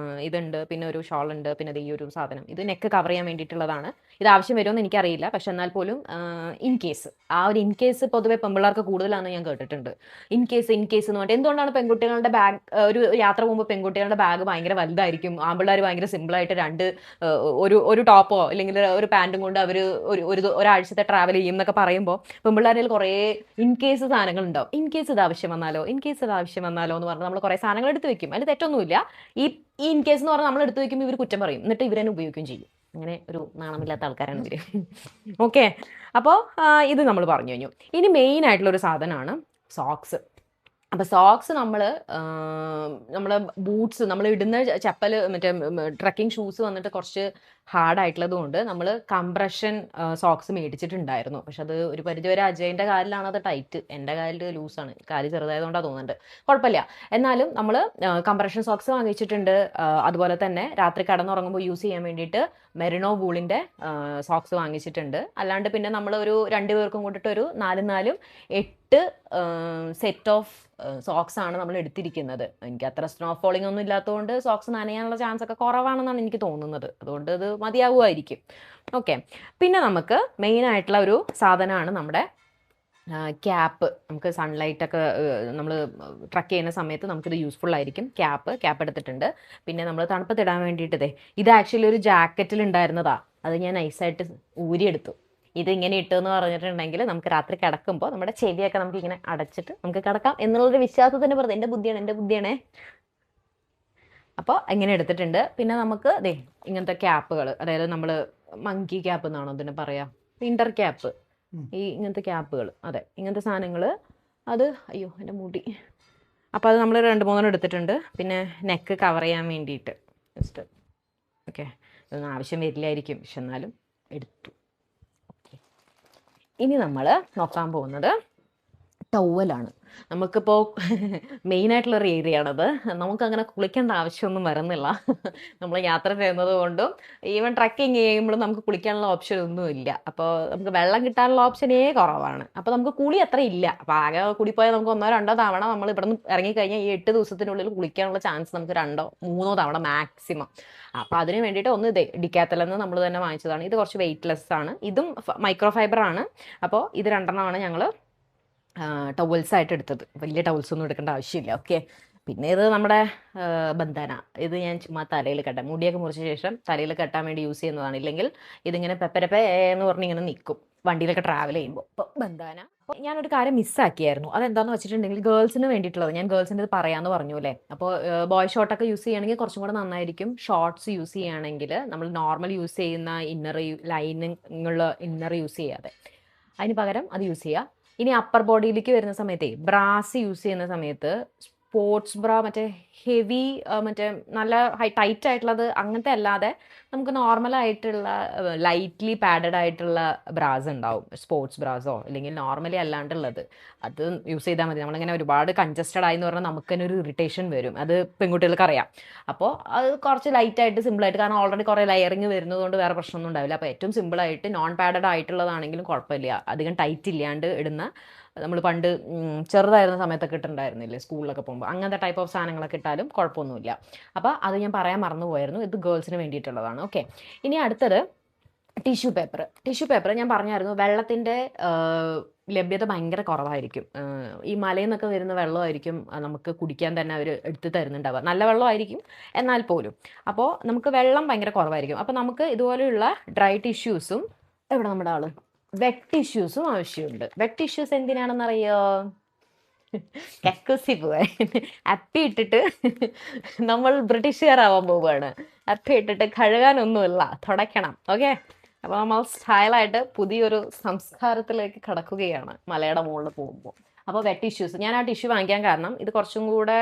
ഇതുണ്ട്, പിന്നെ ഒരു ഷോൾ ഉണ്ട്, പിന്നെ ഈ ഒരു സാധനം ഇത് നെക്ക് കവർ ചെയ്യാൻ വേണ്ടിയിട്ടുള്ളതാണ്. ഇത് ആവശ്യം വരുമെന്ന് എനിക്കറിയില്ല, പക്ഷെ എന്നാൽ പോലും ഇൻ കേസ് പൊതുവെ പെൺപിള്ളേർക്ക് കൂടുതലാണെന്ന് ഞാൻ കേട്ടിട്ടുണ്ട്. ഇൻ കേസ് എന്ന് പറഞ്ഞിട്ട് എന്തുകൊണ്ടാണ് പെൺകുട്ടികളുടെ ബാഗ്, ഒരു യാത്ര പോകുമ്പോൾ പെൺകുട്ടികളുടെ ബാഗ് ഭയങ്കര വലുതായിരിക്കും, ആൺപിള്ളേർ ഭയങ്കര സിമ്പിളായിട്ട് ഒരു ടോപ്പോ അല്ലെങ്കിൽ ഒരു പാൻറ്റും കൊണ്ട് അവർ ഒരാഴ്ചത്തെ ട്രാവൽ ചെയ്യും എന്നൊക്കെ പറയുമ്പോൾ പെൺപിള്ളേരിൽ കുറേ ഇൻ കേസ് സാധനങ്ങൾ ഉണ്ടാവും. ഇൻ കേസ് ഇത് ആവശ്യം വന്നാലോ എന്ന് പറഞ്ഞാൽ നമ്മൾ കുറേ സാധനങ്ങൾ എടുത്ത് വെക്കും. അതിൽ തെറ്റൊന്നുമില്ല. ഈ ഇൻ കേസ് എന്ന് പറഞ്ഞാൽ നമ്മൾ എടുത്ത് വെക്കുമ്പോൾ ഇവർ കുറ്റം പറയും, എന്നിട്ട് ഇവരെന്നെ ഉപയോഗിക്കുകയും ചെയ്യും. അങ്ങനെ ഒരു നാണമില്ലാത്ത ആൾക്കാരാണ് ഇവർ. ഓക്കെ, അപ്പോൾ ഇത് നമ്മൾ പറഞ്ഞു കഴിഞ്ഞു. ഇനി മെയിൻ ആയിട്ടുള്ളൊരു സാധനമാണ് സോക്സ്. അപ്പോൾ സോക്സ് നമ്മളെ ബൂട്ട്സ്, നമ്മൾ ഇടുന്ന ചപ്പൽ, മറ്റേ ട്രക്കിംഗ് ഷൂസ് വന്നിട്ട് കുറച്ച് ഹാർഡായിട്ടുള്ളത് കൊണ്ട് നമ്മൾ കംപ്രഷൻ സോക്സ് മേടിച്ചിട്ടുണ്ടായിരുന്നു. പക്ഷെ അത് ഒരു പരിധിവരെ അജയൻ്റെ കാലിലാണ് അത് ടൈറ്റ്, എൻ്റെ കാലിൽ ലൂസാണ്, കാല് ചെറുതായതുകൊണ്ടാണ് തോന്നുന്നുണ്ട്. കുഴപ്പമില്ല. എന്നാലും നമ്മൾ കംപ്രഷൻ സോക്സ് വാങ്ങിച്ചിട്ടുണ്ട്. അതുപോലെ തന്നെ രാത്രി കിടന്നുറങ്ങുമ്പോൾ യൂസ് ചെയ്യാൻ വേണ്ടിയിട്ട് മെറിനോ വൂളിൻ്റെ സോക്സ് വാങ്ങിച്ചിട്ടുണ്ട്. അല്ലാണ്ട് പിന്നെ നമ്മൾ ഒരു 2 പേർക്കും കൂട്ടിട്ട് ഒരു 8 സെറ്റ് ഓഫ് സോക്സ് ആണ് നമ്മൾ എടുത്തിരിക്കുന്നത്. എനിക്ക് അത്ര സ്നോ ഫോളിംഗ് ഒന്നും ഇല്ലാത്തതുകൊണ്ട് സോക്സ് നനയാനുള്ള ചാൻസ് ഒക്കെ കുറവാണെന്നാണ് എനിക്ക് തോന്നുന്നത്. അതുകൊണ്ട് ഇത് മതിയാവുമായിരിക്കും. ഓക്കെ, പിന്നെ നമുക്ക് മെയിൻ ആയിട്ടുള്ള ഒരു സാധനമാണ് നമ്മുടെ ക്യാപ്പ്. നമുക്ക് സൺലൈറ്റൊക്കെ നമ്മൾ ട്രക്ക് ചെയ്യുന്ന സമയത്ത് നമുക്കിത് യൂസ്ഫുൾ ആയിരിക്കും. ക്യാപ്പ് എടുത്തിട്ടുണ്ട്. പിന്നെ നമ്മൾ തണുപ്പത്തിടാൻ വേണ്ടിയിട്ടതേ, ഇത് ആക്ച്വലി ഒരു ജാക്കറ്റിൽ ഉണ്ടായിരുന്നതാ, അത് ഞാൻ നൈസായിട്ട് ഊരിയെടുത്തു. ഇത് ഇങ്ങനെ ഇട്ടെന്ന് പറഞ്ഞിട്ടുണ്ടെങ്കിൽ നമുക്ക് രാത്രി കിടക്കുമ്പോൾ നമ്മുടെ ചെവിയൊക്കെ നമുക്ക് ഇങ്ങനെ അടച്ചിട്ട് നമുക്ക് കിടക്കാം എന്നുള്ളൊരു വിശ്വാസത്തിന് പുറത്ത്. എൻ്റെ ബുദ്ധിയാണേ. അപ്പോൾ ഇങ്ങനെ എടുത്തിട്ടുണ്ട്. പിന്നെ നമുക്ക് ഇങ്ങനത്തെ ക്യാപ്പുകൾ, അതായത് നമ്മൾ മങ്കി ക്യാപ്പ് എന്നാണോ അതിന് പറയാം, വിൻ്റർ ക്യാപ്പ്, ഇങ്ങനത്തെ ക്യാപ്പുകൾ, അതെ ഇങ്ങനത്തെ സാധനങ്ങൾ അത് അയ്യോ എൻ്റെ മുടി. അപ്പോൾ അത് നമ്മൾ 2-3 എടുത്തിട്ടുണ്ട്. പിന്നെ നെക്ക് കവർ ചെയ്യാൻ വേണ്ടിയിട്ട് ജസ്റ്റ് ഓക്കെ. ഇതൊന്നും ആവശ്യം വരില്ലായിരിക്കും, പക്ഷെ എന്നാലും എടുത്തു. ഓക്കെ, ഇനി നമ്മൾ നോക്കാൻ പോകുന്നത് ടവലാണ്. നമുക്കിപ്പോൾ മെയിനായിട്ടുള്ളൊരു ഏരിയ ആണത്. നമുക്കങ്ങനെ കുളിക്കേണ്ട ആവശ്യമൊന്നും വരുന്നില്ല. നമ്മൾ യാത്ര ചെയ്യുന്നത് കൊണ്ടും ഈവൻ ട്രക്കിങ് ചെയ്യുമ്പോഴും നമുക്ക് കുളിക്കാനുള്ള ഓപ്ഷൻ ഒന്നും ഇല്ല. അപ്പോൾ നമുക്ക് വെള്ളം കിട്ടാനുള്ള ഓപ്ഷനേ കുറവാണ്. അപ്പോൾ നമുക്ക് കുളി അത്ര ഇല്ല. അപ്പോൾ ആകെ കൂടിപ്പോയാൽ നമുക്ക് 1-2 തവണ നമ്മൾ ഇവിടെ നിന്ന് ഇറങ്ങിക്കഴിഞ്ഞാൽ ഈ 8 ദിവസത്തിനുള്ളിൽ കുളിക്കാനുള്ള ചാൻസ് നമുക്ക് 2-3 തവണ മാക്സിമം. അപ്പോൾ അതിന് വേണ്ടിയിട്ട് ഒന്ന് ഡിക്കാത്തലെന്ന് നമ്മൾ തന്നെ വാങ്ങിച്ചതാണ്. ഇത് കുറച്ച് വെയ്റ്റ്ലെസ് ആണ്. ഇതും മൈക്രോ ഫൈബർ ആണ്. അപ്പോൾ ഇത് 2 ഞങ്ങൾ ടവൽസ് ആയിട്ട് എടുത്തത്. വലിയ ടവൽസ് ഒന്നും എടുക്കേണ്ട ആവശ്യമില്ല. ഓക്കെ, പിന്നെ ഇത് നമ്മുടെ ബന്ധാന. ഇത് ഞാൻ ചുമ്മാ തലയിൽ കെട്ടാം, മുടിയൊക്കെ മുറിച്ച ശേഷം തലയിൽ കെട്ടാൻ വേണ്ടി യൂസ് ചെയ്യുന്നതാണ്. ഇല്ലെങ്കിൽ ഇതിങ്ങനെ പെപ്പരപ്പേ എന്ന് പറഞ്ഞ് ഇങ്ങനെ നിൽക്കും വണ്ടിയിലൊക്കെ ട്രാവൽ ചെയ്യുമ്പോൾ. അപ്പോൾ ബന്ധാന. അപ്പോൾ ഞാനൊരു കാര്യം മിസ്സാക്കിയായിരുന്നു. അതെന്താണെന്ന് വെച്ചിട്ടുണ്ടെങ്കിൽ ഗേൾസിന് വേണ്ടിയിട്ടുള്ളത്. ഞാൻ ഗേൾസിൻ്റെ ഇത് പറയാമെന്ന് പറഞ്ഞു അല്ലേ. അപ്പോൾ ബോയ് ഷോർട്ടൊക്കെ യൂസ് ചെയ്യുകയാണെങ്കിൽ കുറച്ചും കൂടെ നന്നായിരിക്കും. ഷോർട്ട്സ് യൂസ് ചെയ്യുകയാണെങ്കിൽ നമ്മൾ നോർമൽ യൂസ് ചെയ്യുന്ന ഇന്നർ ലൈനിങ്ങുള്ള ഇന്നർ യൂസ് ചെയ്യാതെ അതിന് പകരം അത് യൂസ് ചെയ്യുക. ഇനി അപ്പർ ബോഡിയിലേക്ക് വരുന്ന സമയത്തേ ബ്രാസ് യൂസ് ചെയ്യുന്ന സമയത്ത് സ്പോർട്സ് ബ്രാ, മറ്റേ ഹെവി, മറ്റേ നല്ല ടൈറ്റ് ആയിട്ടുള്ളത് അങ്ങനത്തെ അല്ലാതെ നമുക്ക് നോർമലായിട്ടുള്ള ലൈറ്റ്ലി പാഡഡ് ആയിട്ടുള്ള ബ്രാസ് ഉണ്ടാവും, സ്പോർട്സ് ബ്രാസോ അല്ലെങ്കിൽ നോർമലി അല്ലാണ്ടുള്ളത്. അത് യൂസ് ചെയ്താൽ മതി. നമ്മളിങ്ങനെ ഒരുപാട് കൺജസ്റ്റഡ് ആയി എന്ന് പറഞ്ഞാൽ നമുക്ക് തന്നെ ഒരു ഇറിറ്റേഷൻ വരും. അത് പെൺകുട്ടികൾക്ക് അറിയാം. അപ്പോൾ അത് കുറച്ച് ലൈറ്റായിട്ട് സിമ്പിളായിട്ട്, കാരണം ഓൾറെഡി കുറേ ലെയറിങ് വരുന്നതുകൊണ്ട് വേറെ പ്രശ്നമൊന്നും ഉണ്ടാവില്ല. അപ്പോൾ ഏറ്റവും സിമ്പിളായിട്ട് നോൺ പാഡഡ് ആയിട്ടുള്ളതാണെങ്കിലും കുഴപ്പമില്ല. അധികം ടൈറ്റ് ഇല്ലാണ്ട് ഇടുന്ന, നമ്മൾ പണ്ട് ചെറുതായിരുന്ന സമയത്തൊക്കെ ഇട്ടുണ്ടായിരുന്നില്ലേ സ്കൂളിലൊക്കെ പോകുമ്പോൾ, അങ്ങനത്തെ ടൈപ്പ് ഓഫ് സാധനങ്ങളൊക്കെ ഇട്ടാലും കുഴപ്പമൊന്നുമില്ല. അപ്പോൾ അത് ഞാൻ പറയാൻ മറന്നു പോയായിരുന്നു. ഇത് ഗേൾസിന് വേണ്ടിയിട്ടുള്ളതാണ്. ഓക്കെ, ഇനി അടുത്തത് ടിഷ്യൂ പേപ്പർ. ടിഷ്യൂ പേപ്പർ ഞാൻ പറഞ്ഞായിരുന്നു, വെള്ളത്തിൻ്റെ ലഭ്യത ഭയങ്കര കുറവായിരിക്കും. ഈ മലയിൽ നിന്നൊക്കെ വരുന്ന വെള്ളമായിരിക്കും നമുക്ക് കുടിക്കാൻ തന്നെ അവർ എടുത്ത് തരുന്നുണ്ടാവുക. നല്ല വെള്ളമായിരിക്കും എന്നാൽ പോലും. അപ്പോൾ നമുക്ക് വെള്ളം ഭയങ്കര കുറവായിരിക്കും. അപ്പോൾ നമുക്ക് ഇതുപോലെയുള്ള ഡ്രൈ ടിഷ്യൂസും, എവിടെ നമ്മുടെ ആള്, വെറ്റ് ടിഷ്യൂസും ആവശ്യമുണ്ട്. Wet tissues എന്തിനാണെന്നറിയോ? കക്കൂസി പോവാൻ. അപ്പി ഇട്ടിട്ട് നമ്മൾ ബ്രിട്ടീഷുകാരാവാൻ പോവുകയാണ്. അപ്പി ഇട്ടിട്ട് കഴുകാനൊന്നുമില്ല, തുടയ്ക്കണം. ഓക്കെ, അപ്പോൾ നമ്മൾ സ്റ്റൈലായിട്ട് പുതിയൊരു സംസ്കാരത്തിലേക്ക് കടക്കുകയാണ് മലയുടെ മുകളിൽ പോകുമ്പോൾ. അപ്പോൾ വെറ്റ് ടിഷ്യൂസ്, ഞാൻ ആ ടിഷ്യൂ വാങ്ങിക്കാൻ കാരണം ഇത് കുറച്ചും കൂടെ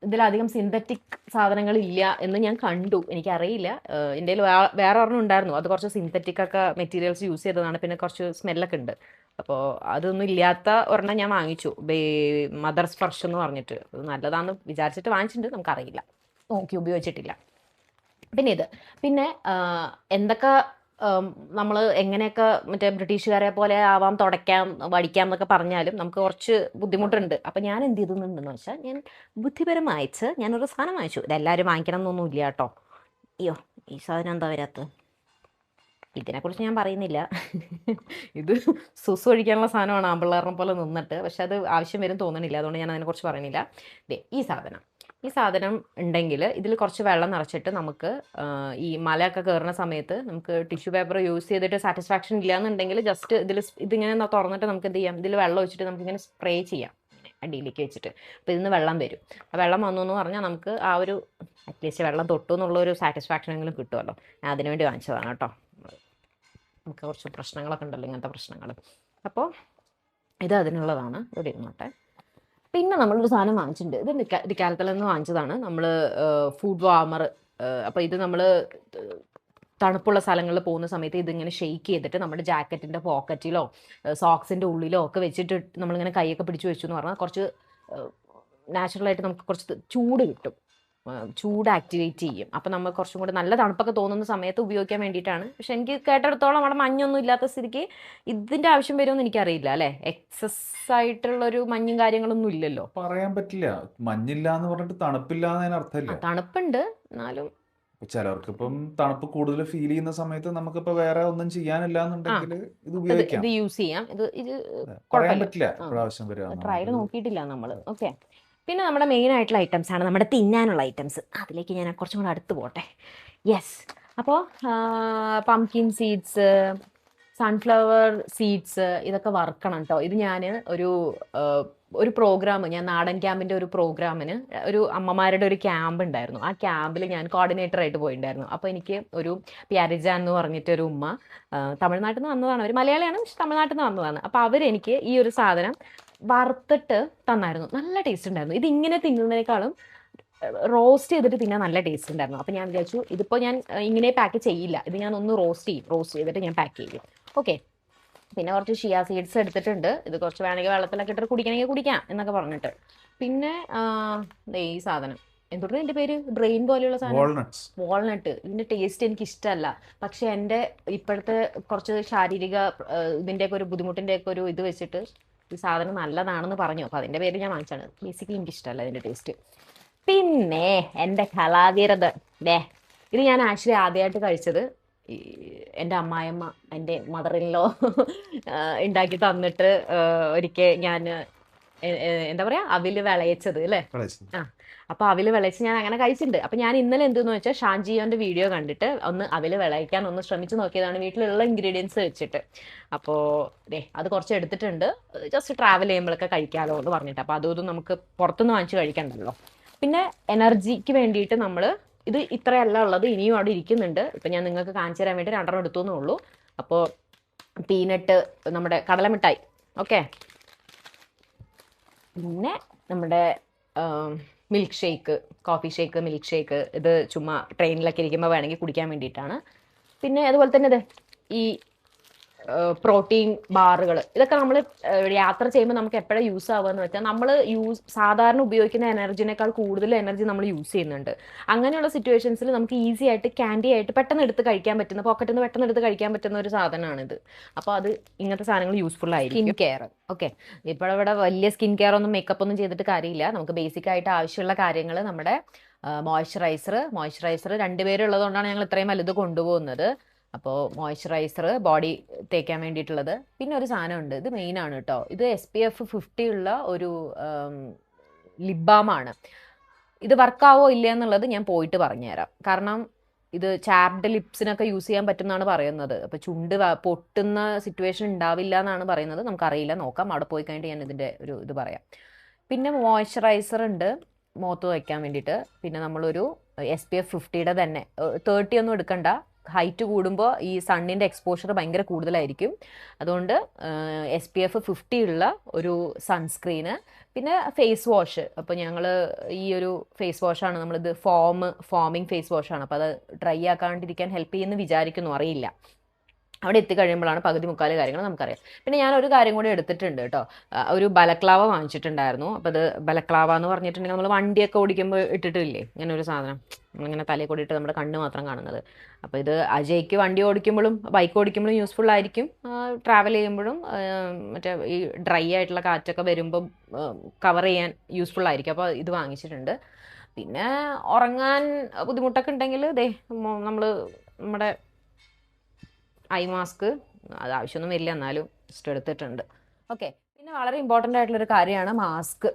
ഇതിലധികം സിന്തറ്റിക് സാധനങ്ങളില്ല എന്ന് ഞാൻ കണ്ടു. എനിക്കറിയില്ല, എൻ്റെ കയ്യിൽ വേറെ ഒരെണ്ണം ഉണ്ടായിരുന്നു. അത് കുറച്ച് സിന്തറ്റിക് ഒക്കെ മെറ്റീരിയൽസ് യൂസ് ചെയ്തതാണ്. പിന്നെ കുറച്ച് സ്മെല്ലൊക്കെ ഉണ്ട്. അപ്പോൾ അതൊന്നും ഇല്ലാത്ത ഒരെണ്ണം ഞാൻ വാങ്ങിച്ചു, മദർ സ്പർശ് എന്ന് പറഞ്ഞിട്ട്. അത് നല്ലതാണെന്ന് വിചാരിച്ചിട്ട് വാങ്ങിച്ചിട്ടുണ്ട്, നമുക്കറിയില്ല, നോക്കി ഉപയോഗിച്ചിട്ടില്ല. പിന്നെ ഇത്, പിന്നെ എന്തൊക്കെ നമ്മൾ എങ്ങനെയൊക്കെ മറ്റേ ബ്രിട്ടീഷുകാരെ പോലെ ആവാം, തുടയ്ക്കാം, വടിക്കാം എന്നൊക്കെ പറഞ്ഞാലും നമുക്ക് കുറച്ച് ബുദ്ധിമുട്ടുണ്ട്. അപ്പം ഞാൻ എന്ത് ചെയ്തെന്നുണ്ടെന്ന് വെച്ചാൽ, ഞാൻ ബുദ്ധിപരമായിട്ട് ഞാനൊരു സാധനം വാങ്ങിച്ചു. ഇതെല്ലാവരും വാങ്ങിക്കണം എന്നൊന്നും ഇല്ല കേട്ടോ. അയ്യോ, ഈ സാധനം എന്താ വരാത്തത്? ഇതിനെക്കുറിച്ച് ഞാൻ പറയുന്നില്ല. ഇത് സുസു ഒഴിക്കാനുള്ള സാധനമാണ്, ആമ്പിള്ളേറിനെ പോലെ നിന്നിട്ട്. പക്ഷെ അത് ആവശ്യം വരും തോന്നണില്ല, അതുകൊണ്ട് ഞാൻ അതിനെക്കുറിച്ച് പറയുന്നില്ല. ഈ സാധനം ഉണ്ടെങ്കിൽ ഇതിൽ കുറച്ച് വെള്ളം നിറച്ചിട്ട് നമുക്ക് ഈ മലയൊക്കെ കയറുന്ന സമയത്ത് നമുക്ക് ടിഷ്യൂ പേപ്പർ യൂസ് ചെയ്തിട്ട് സാറ്റിസ്ഫാക്ഷൻ ഇല്ല എന്നുണ്ടെങ്കിൽ ജസ്റ്റ് ഇതിങ്ങനെ തുറന്നിട്ട് നമുക്ക് എന്ത് ചെയ്യാം, ഇതിൽ വെള്ളം ഒഴിച്ചിട്ട് നമുക്കിങ്ങനെ സ്പ്രേ ചെയ്യാം അടിയിലേക്ക് വെച്ചിട്ട്. അപ്പോൾ ഇതിന് വെള്ളം വരും. ആ വെള്ളം വന്നു എന്ന് പറഞ്ഞാൽ നമുക്ക് ആ ഒരു അറ്റ്ലീസ്റ്റ് വെള്ളം തൊട്ടു എന്നുള്ളൊരു സാറ്റിസ്ഫാക്ഷൻ എങ്കിലും കിട്ടുമല്ലോ. ഞാൻ അതിനുവേണ്ടി വാങ്ങിച്ചതാണ് കേട്ടോ. നമുക്ക് കുറച്ച് പ്രശ്നങ്ങളൊക്കെ ഉണ്ടല്ലോ, ഇങ്ങനത്തെ പ്രശ്നങ്ങൾ. അപ്പോൾ ഇത് അതിനുള്ളതാണ്. ഇവിടെ ഇരുന്നോട്ടെ. പിന്നെ നമ്മളൊരു സാധനം വാങ്ങിച്ചിട്ടുണ്ട്. ഇത് ഡിക്കാൽത്തൽ നിന്ന് വാങ്ങിച്ചതാണ്. നമ്മൾ ഫുഡ് വാർമർ. അപ്പോൾ ഇത് നമ്മൾ തണുപ്പുള്ള സ്ഥലങ്ങളിൽ പോകുന്ന സമയത്ത് ഇതിങ്ങനെ ഷെയ്ക്ക് ചെയ്തിട്ട് നമ്മുടെ ജാക്കറ്റിൻ്റെ പോക്കറ്റിലോ സോക്സിൻ്റെ ഉള്ളിലോ ഒക്കെ വെച്ചിട്ട് നമ്മളിങ്ങനെ കൈയൊക്കെ പിടിച്ച് വെച്ചു എന്ന് പറഞ്ഞാൽ കുറച്ച് നാച്ചുറലായിട്ട് നമുക്ക് കുറച്ച് ചൂട് കിട്ടും, ചൂട് ആക്ടിവേറ്റ് ചെയ്യും. അപ്പം നമ്മൾ കുറച്ചും കൂടി നല്ല തണുപ്പൊക്കെ തോന്നുന്ന സമയത്ത് ഉപയോഗിക്കാൻ വേണ്ടിയിട്ടാണ്. പക്ഷെ എനിക്ക് കേട്ടെടുത്തോളം അവിടെ മഞ്ഞൊന്നും ഇല്ലാത്ത സ്ഥിതിക്ക് ഇതിൻ്റെ ആവശ്യം വരുമെന്ന് എനിക്കറിയില്ല അല്ലേ. എക്സസ് ആയിട്ടുള്ളൊരു മഞ്ഞും കാര്യങ്ങളൊന്നും ഇല്ലല്ലോ, പറയാൻ പറ്റില്ല. മഞ്ഞില്ല എന്ന് പറഞ്ഞിട്ട് തണുപ്പില്ല എന്നതിന് അർത്ഥമില്ല. തണുപ്പുണ്ട് എന്നാലും ചിലർക്ക് ഇപ്പം തണുപ്പ് കൂടുതൽ ഫീൽ ചെയ്യുന്ന സമയത്ത് നമുക്കിപ്പോ വേറെ ഒന്നും ചെയ്യാനില്ല എന്നുണ്ടെങ്കിൽ ഇത് ഉപയോഗിക്കാം, ഇത് യൂസ് ചെയ്യാം. ഇത് പറയാൻ പറ്റില്ല പ്രാവശ്യം വരിക. ട്രയൽ നോക്കിയിട്ടില്ല നമ്മൾ. ഓക്കെ, പിന്നെ നമ്മുടെ മെയിൻ ആയിട്ടുള്ള ഐറ്റംസ് ആണ് നമ്മുടെ തിന്നാനുള്ള ഐറ്റംസ്. അതിലേക്ക് ഞാൻ കുറച്ചും കൂടെ അടുത്ത് പോട്ടെ. യെസ്, അപ്പോൾ പംകിൻ സീഡ്സ്, സൺഫ്ലവർ സീഡ്സ്, ഇതൊക്കെ വറുക്കണം കേട്ടോ. ഇത് ഞാൻ ഒരു ഒരു പ്രോഗ്രാം, ഞാൻ നാടൻ ക്യാമ്പിൻ്റെ ഒരു പ്രോഗ്രാമിന് ഒരു അമ്മമാരുടെ ഒരു ക്യാമ്പ് ഉണ്ടായിരുന്നു. ആ ക്യാമ്പിൽ ഞാൻ കോർഡിനേറ്റർ ആയിട്ട് പോയിട്ടുണ്ടായിരുന്നു. അപ്പോൾ എനിക്ക് ഒരു പ്യാരിജാൻ എന്ന് പറഞ്ഞിട്ടൊരു ഉമ്മ തമിഴ്നാട്ടിൽ നിന്ന് വന്നതാണ്. അവർ മലയാളിയാണ്, പക്ഷെ തമിഴ്നാട്ടിൽ നിന്ന് വന്നതാണ്. അപ്പോൾ അവരെനിക്ക് ഈ ഒരു സാധനം വറുത്തിട്ട് തന്നായിരുന്നു. നല്ല ടേസ്റ്റ് ഉണ്ടായിരുന്നു. ഇതിങ്ങനെ തിന്നുന്നതിനേക്കാളും റോസ്റ്റ് ചെയ്തിട്ട് തിന്നാൻ നല്ല ടേസ്റ്റ് ഉണ്ടായിരുന്നു. അപ്പോൾ ഞാൻ വിചാരിച്ചു ഇതിപ്പോൾ ഞാൻ ഇങ്ങനെ പാക്ക് ചെയ്യില്ല, ഇത് ഞാൻ ഒന്ന് റോസ്റ്റ് ചെയ്തിട്ട് ഞാൻ പാക്ക് ചെയ്യും. ഓക്കെ, പിന്നെ കുറച്ച് ഷിയ സീഡ്സ് എടുത്തിട്ടുണ്ട്. ഇത് കുറച്ച് വേണമെങ്കിൽ വെള്ളത്തിലൊക്കെ ഇട്ടിട്ട് കുടിക്കണമെങ്കിൽ കുടിക്കാം എന്നൊക്കെ പറഞ്ഞിട്ട്. പിന്നെ ഈ സാധനം എന്തുകൊണ്ട് എൻ്റെ പേര് ബ്രെയിൻ പോലെയുള്ള സാധനം, വാൾനട്ട്. ഇതിൻ്റെ ടേസ്റ്റ് എനിക്ക് ഇഷ്ടമല്ല. പക്ഷെ എൻ്റെ ഇപ്പോഴത്തെ കുറച്ച് ശാരീരിക ഇതിൻ്റെയൊക്കെ ഒരു ബുദ്ധിമുട്ടിൻ്റെയൊക്കെ ഒരു ഇത് വെച്ചിട്ട് ഈ സാധനം നല്ലതാണെന്ന് പറഞ്ഞു. അപ്പോൾ അതിൻ്റെ പേര് ഞാൻ വാങ്ങിച്ചാണ്. ബേസിക്കലി എനിക്ക് ഇഷ്ടമല്ല ഇതിൻ്റെ ടേസ്റ്റ്. പിന്നെ എൻ്റെ കലാതീരത ഇത് ഞാൻ ആക്ച്വലി ആദ്യമായിട്ട് കഴിച്ചത് എൻ്റെ അമ്മായിയമ്മ, എൻ്റെ മദറിൻലോ ഉണ്ടാക്കി തന്നിട്ട് ഒരിക്കൽ ഞാൻ എന്താ പറയാ അവില് വിളയിച്ചത് അല്ലേ, അപ്പൊ അവില് വിളയിച്ച് ഞാൻ അങ്ങനെ കഴിച്ചിട്ടുണ്ട്. അപ്പൊ ഞാൻ ഇന്നലെ എന്തെന്ന് വെച്ചാൽ ഷാൻജിയോന്റെ വീഡിയോ കണ്ടിട്ട് ഒന്ന് അവില് വിളയിക്കാൻ ഒന്ന് ശ്രമിച്ചു നോക്കിയതാണ് വീട്ടിലുള്ള ഇൻഗ്രീഡിയൻസ് വെച്ചിട്ട്. അപ്പോൾ അത് കുറച്ച് എടുത്തിട്ടുണ്ട്, ജസ്റ്റ് ട്രാവൽ ചെയ്യുമ്പോഴൊക്കെ കഴിക്കാമല്ലോ എന്ന് പറഞ്ഞിട്ട്. അപ്പോൾ അതും നമുക്ക് പുറത്തുനിന്ന് വാങ്ങിച്ച് കഴിക്കണ്ടല്ലോ. പിന്നെ എനർജിക്ക് വേണ്ടിയിട്ട് നമ്മൾ ഇത് ഇത്രയല്ല ഉള്ളത്, ഇനിയും അവിടെ ഇരിക്കുന്നുണ്ട്. ഇപ്പം ഞാൻ നിങ്ങൾക്ക് കാണിച്ചു തരാൻ വേണ്ടി 2 എടുത്തു എന്നേ ഉള്ളൂ. അപ്പോൾ പീനട്ട്, നമ്മുടെ കടലമിഠായി, ഓക്കെ. പിന്നെ നമ്മുടെ milk shake, coffee shake, milk shake. ഇത് ചുമ്മാ ട്രെയിനിലൊക്കെ ഇരിക്കുമ്പോൾ വേണമെങ്കിൽ കുടിക്കാൻ വേണ്ടിയിട്ടാണ്. പിന്നെ അതുപോലെ തന്നെ ഈ പ്രോട്ടീൻ ബാറുകൾ, ഇതൊക്കെ നമ്മൾ യാത്ര ചെയ്യുമ്പോൾ നമുക്ക് എപ്പോഴാണ് യൂസ് ആവുക എന്ന് വെച്ചാൽ നമ്മൾ സാധാരണ ഉപയോഗിക്കുന്ന എനർജിനേക്കാൾ കൂടുതൽ എനർജി നമ്മൾ യൂസ് ചെയ്യുന്നുണ്ട്. അങ്ങനെയുള്ള സിറ്റുവേഷൻസിൽ നമുക്ക് ഈസി ആയിട്ട് ക്യാൻഡി ആയിട്ട് പെട്ടെന്ന് എടുത്ത് കഴിക്കാൻ പറ്റുന്ന, പോക്കറ്റിൽ നിന്ന് പെട്ടെന്ന് എടുത്ത് കഴിക്കാൻ പറ്റുന്ന ഒരു സാധനമാണിത്. അപ്പോൾ അത് ഇങ്ങനത്തെ സാധനങ്ങൾ യൂസ്ഫുൾ ആയിരിക്കും. Skin care, okay. ഇപ്പോഴിവിടെ വലിയ സ്കിൻ കെയർ ഒന്നും മേക്കപ്പ് ഒന്നും ചെയ്തിട്ട് കാര്യമില്ല. നമുക്ക് ബേസിക് ആയിട്ട് ആവശ്യമുള്ള കാര്യങ്ങൾ നമ്മുടെ മോയ്സ്ചറൈസർ 2 പേരുള്ളതുകൊണ്ടാണ് ഞങ്ങൾ ഇത്രയും വലുത് കൊണ്ടുപോകുന്നത്. അപ്പോൾ മോയ്സ്ചറൈസർ, ബോഡി തേക്കാൻ വേണ്ടിയിട്ടുള്ളത്. പിന്നെ ഒരു സാധനമുണ്ട്, ഇത് മെയിനാണ് കേട്ടോ. ഇത് SPF 50 ഉള്ള ഒരു ലിപ് ബാമാണ്. ഇത് വർക്കാവോ ഇല്ല എന്നുള്ളത് ഞാൻ പോയിട്ട് പറഞ്ഞുതരാം. കാരണം ഇത് ചാപ്ഡ് ലിപ്സിനൊക്കെ യൂസ് ചെയ്യാൻ പറ്റുമെന്നാണ് പറയുന്നത്. അപ്പോൾ ചുണ്ട് പൊട്ടുന്ന സിറ്റുവേഷൻ ഉണ്ടാവില്ല എന്നാണ് പറയുന്നത്. നമുക്കറിയില്ല, നോക്കാം. അവിടെ പോയി കഴിഞ്ഞിട്ട് ഞാൻ ഇതിൻ്റെ ഒരു ഇത് പറയാം. പിന്നെ മോയ്സ്ചറൈസർ ഉണ്ട് മുഖത്ത് വയ്ക്കാൻ വേണ്ടിയിട്ട്. പിന്നെ നമ്മളൊരു SPF 50യുടെ തന്നെ 30 ഒന്നും എടുക്കണ്ട. ഹൈറ്റ് കൂടുമ്പോൾ ഈ സണ്ണിൻ്റെ എക്സ്പോഷർ ഭയങ്കര കൂടുതലായിരിക്കും. അതുകൊണ്ട് SPF 50 ഉള്ള ഒരു സൺസ്ക്രീന്. പിന്നെ ഫേസ് വാഷ്. അപ്പോൾ ഞങ്ങൾ ഈ ഒരു ഫേസ് വാഷാണ് നമ്മളിത് ഫോമിങ് ഫേസ് വാഷാണ്. അപ്പോൾ അത് ഡ്രൈ ആക്കാണ്ടിരിക്കാൻ ഹെൽപ്പ് ചെയ്യുമെന്ന് വിചാരിക്കുന്നു, അറിയില്ല. അവിടെ എത്തിക്കഴിയുമ്പോഴാണ് പകുതി മുക്കാൽ കാര്യങ്ങൾ നമുക്കറിയാം. പിന്നെ ഞാൻ ഒരു കാര്യം കൂടി എടുത്തിട്ടുണ്ട് കേട്ടോ. ഒരു ബലക്ലാവ വാങ്ങിച്ചിട്ടുണ്ടായിരുന്നു. അപ്പോൾ അത് ബലക്ലാവ എന്ന് പറഞ്ഞിട്ടുണ്ടെങ്കിൽ നമ്മൾ വണ്ടിയൊക്കെ ഓടിക്കുമ്പോൾ ഇട്ടിട്ടില്ലേ ഇങ്ങനെ ഒരു സാധനം, നമ്മളിങ്ങനെ തലയിൽ കൂടി ഇട്ട് നമ്മുടെ കണ്ണ് മാത്രം കാണുന്നത്. അപ്പോൾ ഇത് അജയ്ക്ക് വണ്ടി ഓടിക്കുമ്പോഴും ബൈക്ക് ഓടിക്കുമ്പോഴും യൂസ്ഫുൾ ആയിരിക്കും. ട്രാവൽ ചെയ്യുമ്പോഴും മറ്റേ ഈ ഡ്രൈ ആയിട്ടുള്ള കാറ്റൊക്കെ വരുമ്പം കവർ ചെയ്യാൻ യൂസ്ഫുൾ ആയിരിക്കും. അപ്പോൾ ഇത് വാങ്ങിച്ചിട്ടുണ്ട്. പിന്നെ ഉറങ്ങാൻ ബുദ്ധിമുട്ടൊക്കെ ഉണ്ടെങ്കിൽ നമ്മൾ നമ്മുടെ ഐ മാസ്ക്, അത് ആവശ്യമൊന്നും വരില്ല, എന്നാലും ജസ്റ്റ് എടുത്തിട്ടുണ്ട്. ഓക്കെ. പിന്നെ വളരെ ഇമ്പോർട്ടൻ്റ് ആയിട്ടുള്ളൊരു കാര്യമാണ് മാസ്ക്.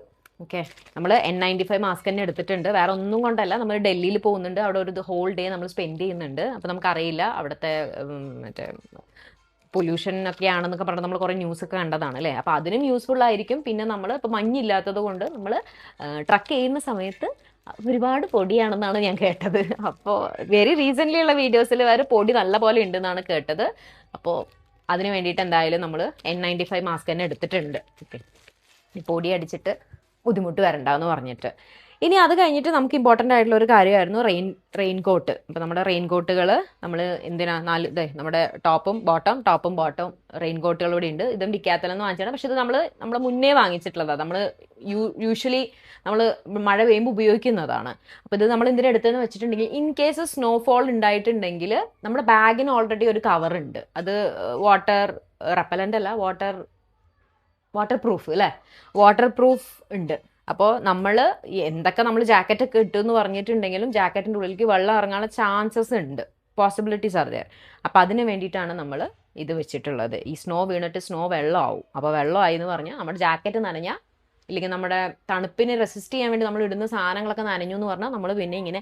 ഓക്കെ, നമ്മൾ N95 മാസ്ക് തന്നെ എടുത്തിട്ടുണ്ട്. വേറെ ഒന്നും കൊണ്ടല്ല, നമ്മൾ ഡൽഹിയിൽ പോകുന്നുണ്ട്, അവിടെ ഒരു ഹോൾ ഡേ നമ്മൾ സ്പെൻഡ് ചെയ്യുന്നുണ്ട്. അപ്പോൾ നമുക്കറിയില്ല അവിടുത്തെ മറ്റേ പൊല്യൂഷൻ ഒക്കെ ആണെന്നൊക്കെ പറഞ്ഞാൽ നമ്മൾ കുറേ ന്യൂസൊക്കെ കണ്ടതാണ് അല്ലേ. അപ്പോൾ അതിനും യൂസ്ഫുൾ ആയിരിക്കും. പിന്നെ നമ്മൾ ഇപ്പോൾ മഞ്ഞില്ലാത്തത് കൊണ്ട് നമ്മൾ ട്രക്ക് ചെയ്യുന്ന സമയത്ത് ഒരുപാട് പൊടിയാണെന്നാണ് ഞാൻ കേട്ടത്. അപ്പോൾ വെരി റീസെൻ്റ്ലി ഉള്ള വീഡിയോസിൽ വരെ പൊടി നല്ല പോലെ ഉണ്ടെന്നാണ് കേട്ടത്. അപ്പോൾ അതിന് വേണ്ടിയിട്ട് എന്തായാലും നമ്മൾ N95 മാസ്ക് തന്നെ എടുത്തിട്ടുണ്ട്. ഓക്കെ, പൊടി അടിച്ചിട്ട് ബുദ്ധിമുട്ട് വരണ്ടെന്ന് പറഞ്ഞിട്ട്. ഇനി അത് കഴിഞ്ഞിട്ട് നമുക്ക് ഇമ്പോർട്ടൻ്റ് ആയിട്ടുള്ള ഒരു കാര്യമായിരുന്നു റെയിൻ കോട്ട്. അപ്പോൾ നമ്മുടെ റെയിൻ കോട്ടുകൾ നമ്മൾ എന്തിനാ നമ്മുടെ ടോപ്പും ബോട്ടം റെയിൻ കോട്ടുകൾ ഇവിടെ ഉണ്ട്. ഇതും ഡിക്കാത്തലെന്ന് വാങ്ങിച്ചാണ്. പക്ഷെ ഇത് നമ്മൾ മുന്നേ വാങ്ങിച്ചിട്ടുള്ളതാണ്. നമ്മൾ യൂഷ്വലി നമ്മൾ മഴ പെയ്യുമ്പോൾ ഉപയോഗിക്കുന്നതാണ്. അപ്പോൾ ഇത് നമ്മൾ എന്തിനാ എടുത്തതെന്ന് വെച്ചിട്ടുണ്ടെങ്കിൽ ഇൻ കേസ് സ്നോഫോൾ ഉണ്ടായിട്ടുണ്ടെങ്കിൽ നമ്മുടെ ബാഗിന് ഓൾറെഡി ഒരു കവറുണ്ട്. അത് വാട്ടർ റെപ്പലൻ്റ് അല്ല, വാട്ടർ പ്രൂഫ് അല്ലേ, വാട്ടർ പ്രൂഫ് ഉണ്ട്. അപ്പോൾ നമ്മൾ എന്തൊക്കെ നമ്മൾ ജാക്കറ്റൊക്കെ ഇട്ടെന്ന് പറഞ്ഞിട്ടുണ്ടെങ്കിലും ജാക്കറ്റിൻ്റെ ഉള്ളിലേക്ക് വെള്ളം ഇറങ്ങാനുള്ള ചാൻസസ് ഉണ്ട്, പോസിബിലിറ്റീസ് ആർ ദെയർ. അപ്പോൾ അതിന് വേണ്ടിയിട്ടാണ് നമ്മൾ ഇത് വെച്ചിട്ടുള്ളത്. ഈ സ്നോ വീണിട്ട് സ്നോ വെള്ളമാവും. അപ്പോൾ വെള്ളമായി എന്ന് പറഞ്ഞാൽ നമ്മുടെ ജാക്കറ്റ് നനഞ്ഞാൽ, ഇല്ലെങ്കിൽ നമ്മുടെ തണുപ്പിനെ റെസിസ്റ്റ് ചെയ്യാൻ വേണ്ടി നമ്മൾ ഇടുന്ന സാധനങ്ങളൊക്കെ നനഞ്ഞു എന്ന് പറഞ്ഞാൽ നമ്മൾ പിന്നെ ഇങ്ങനെ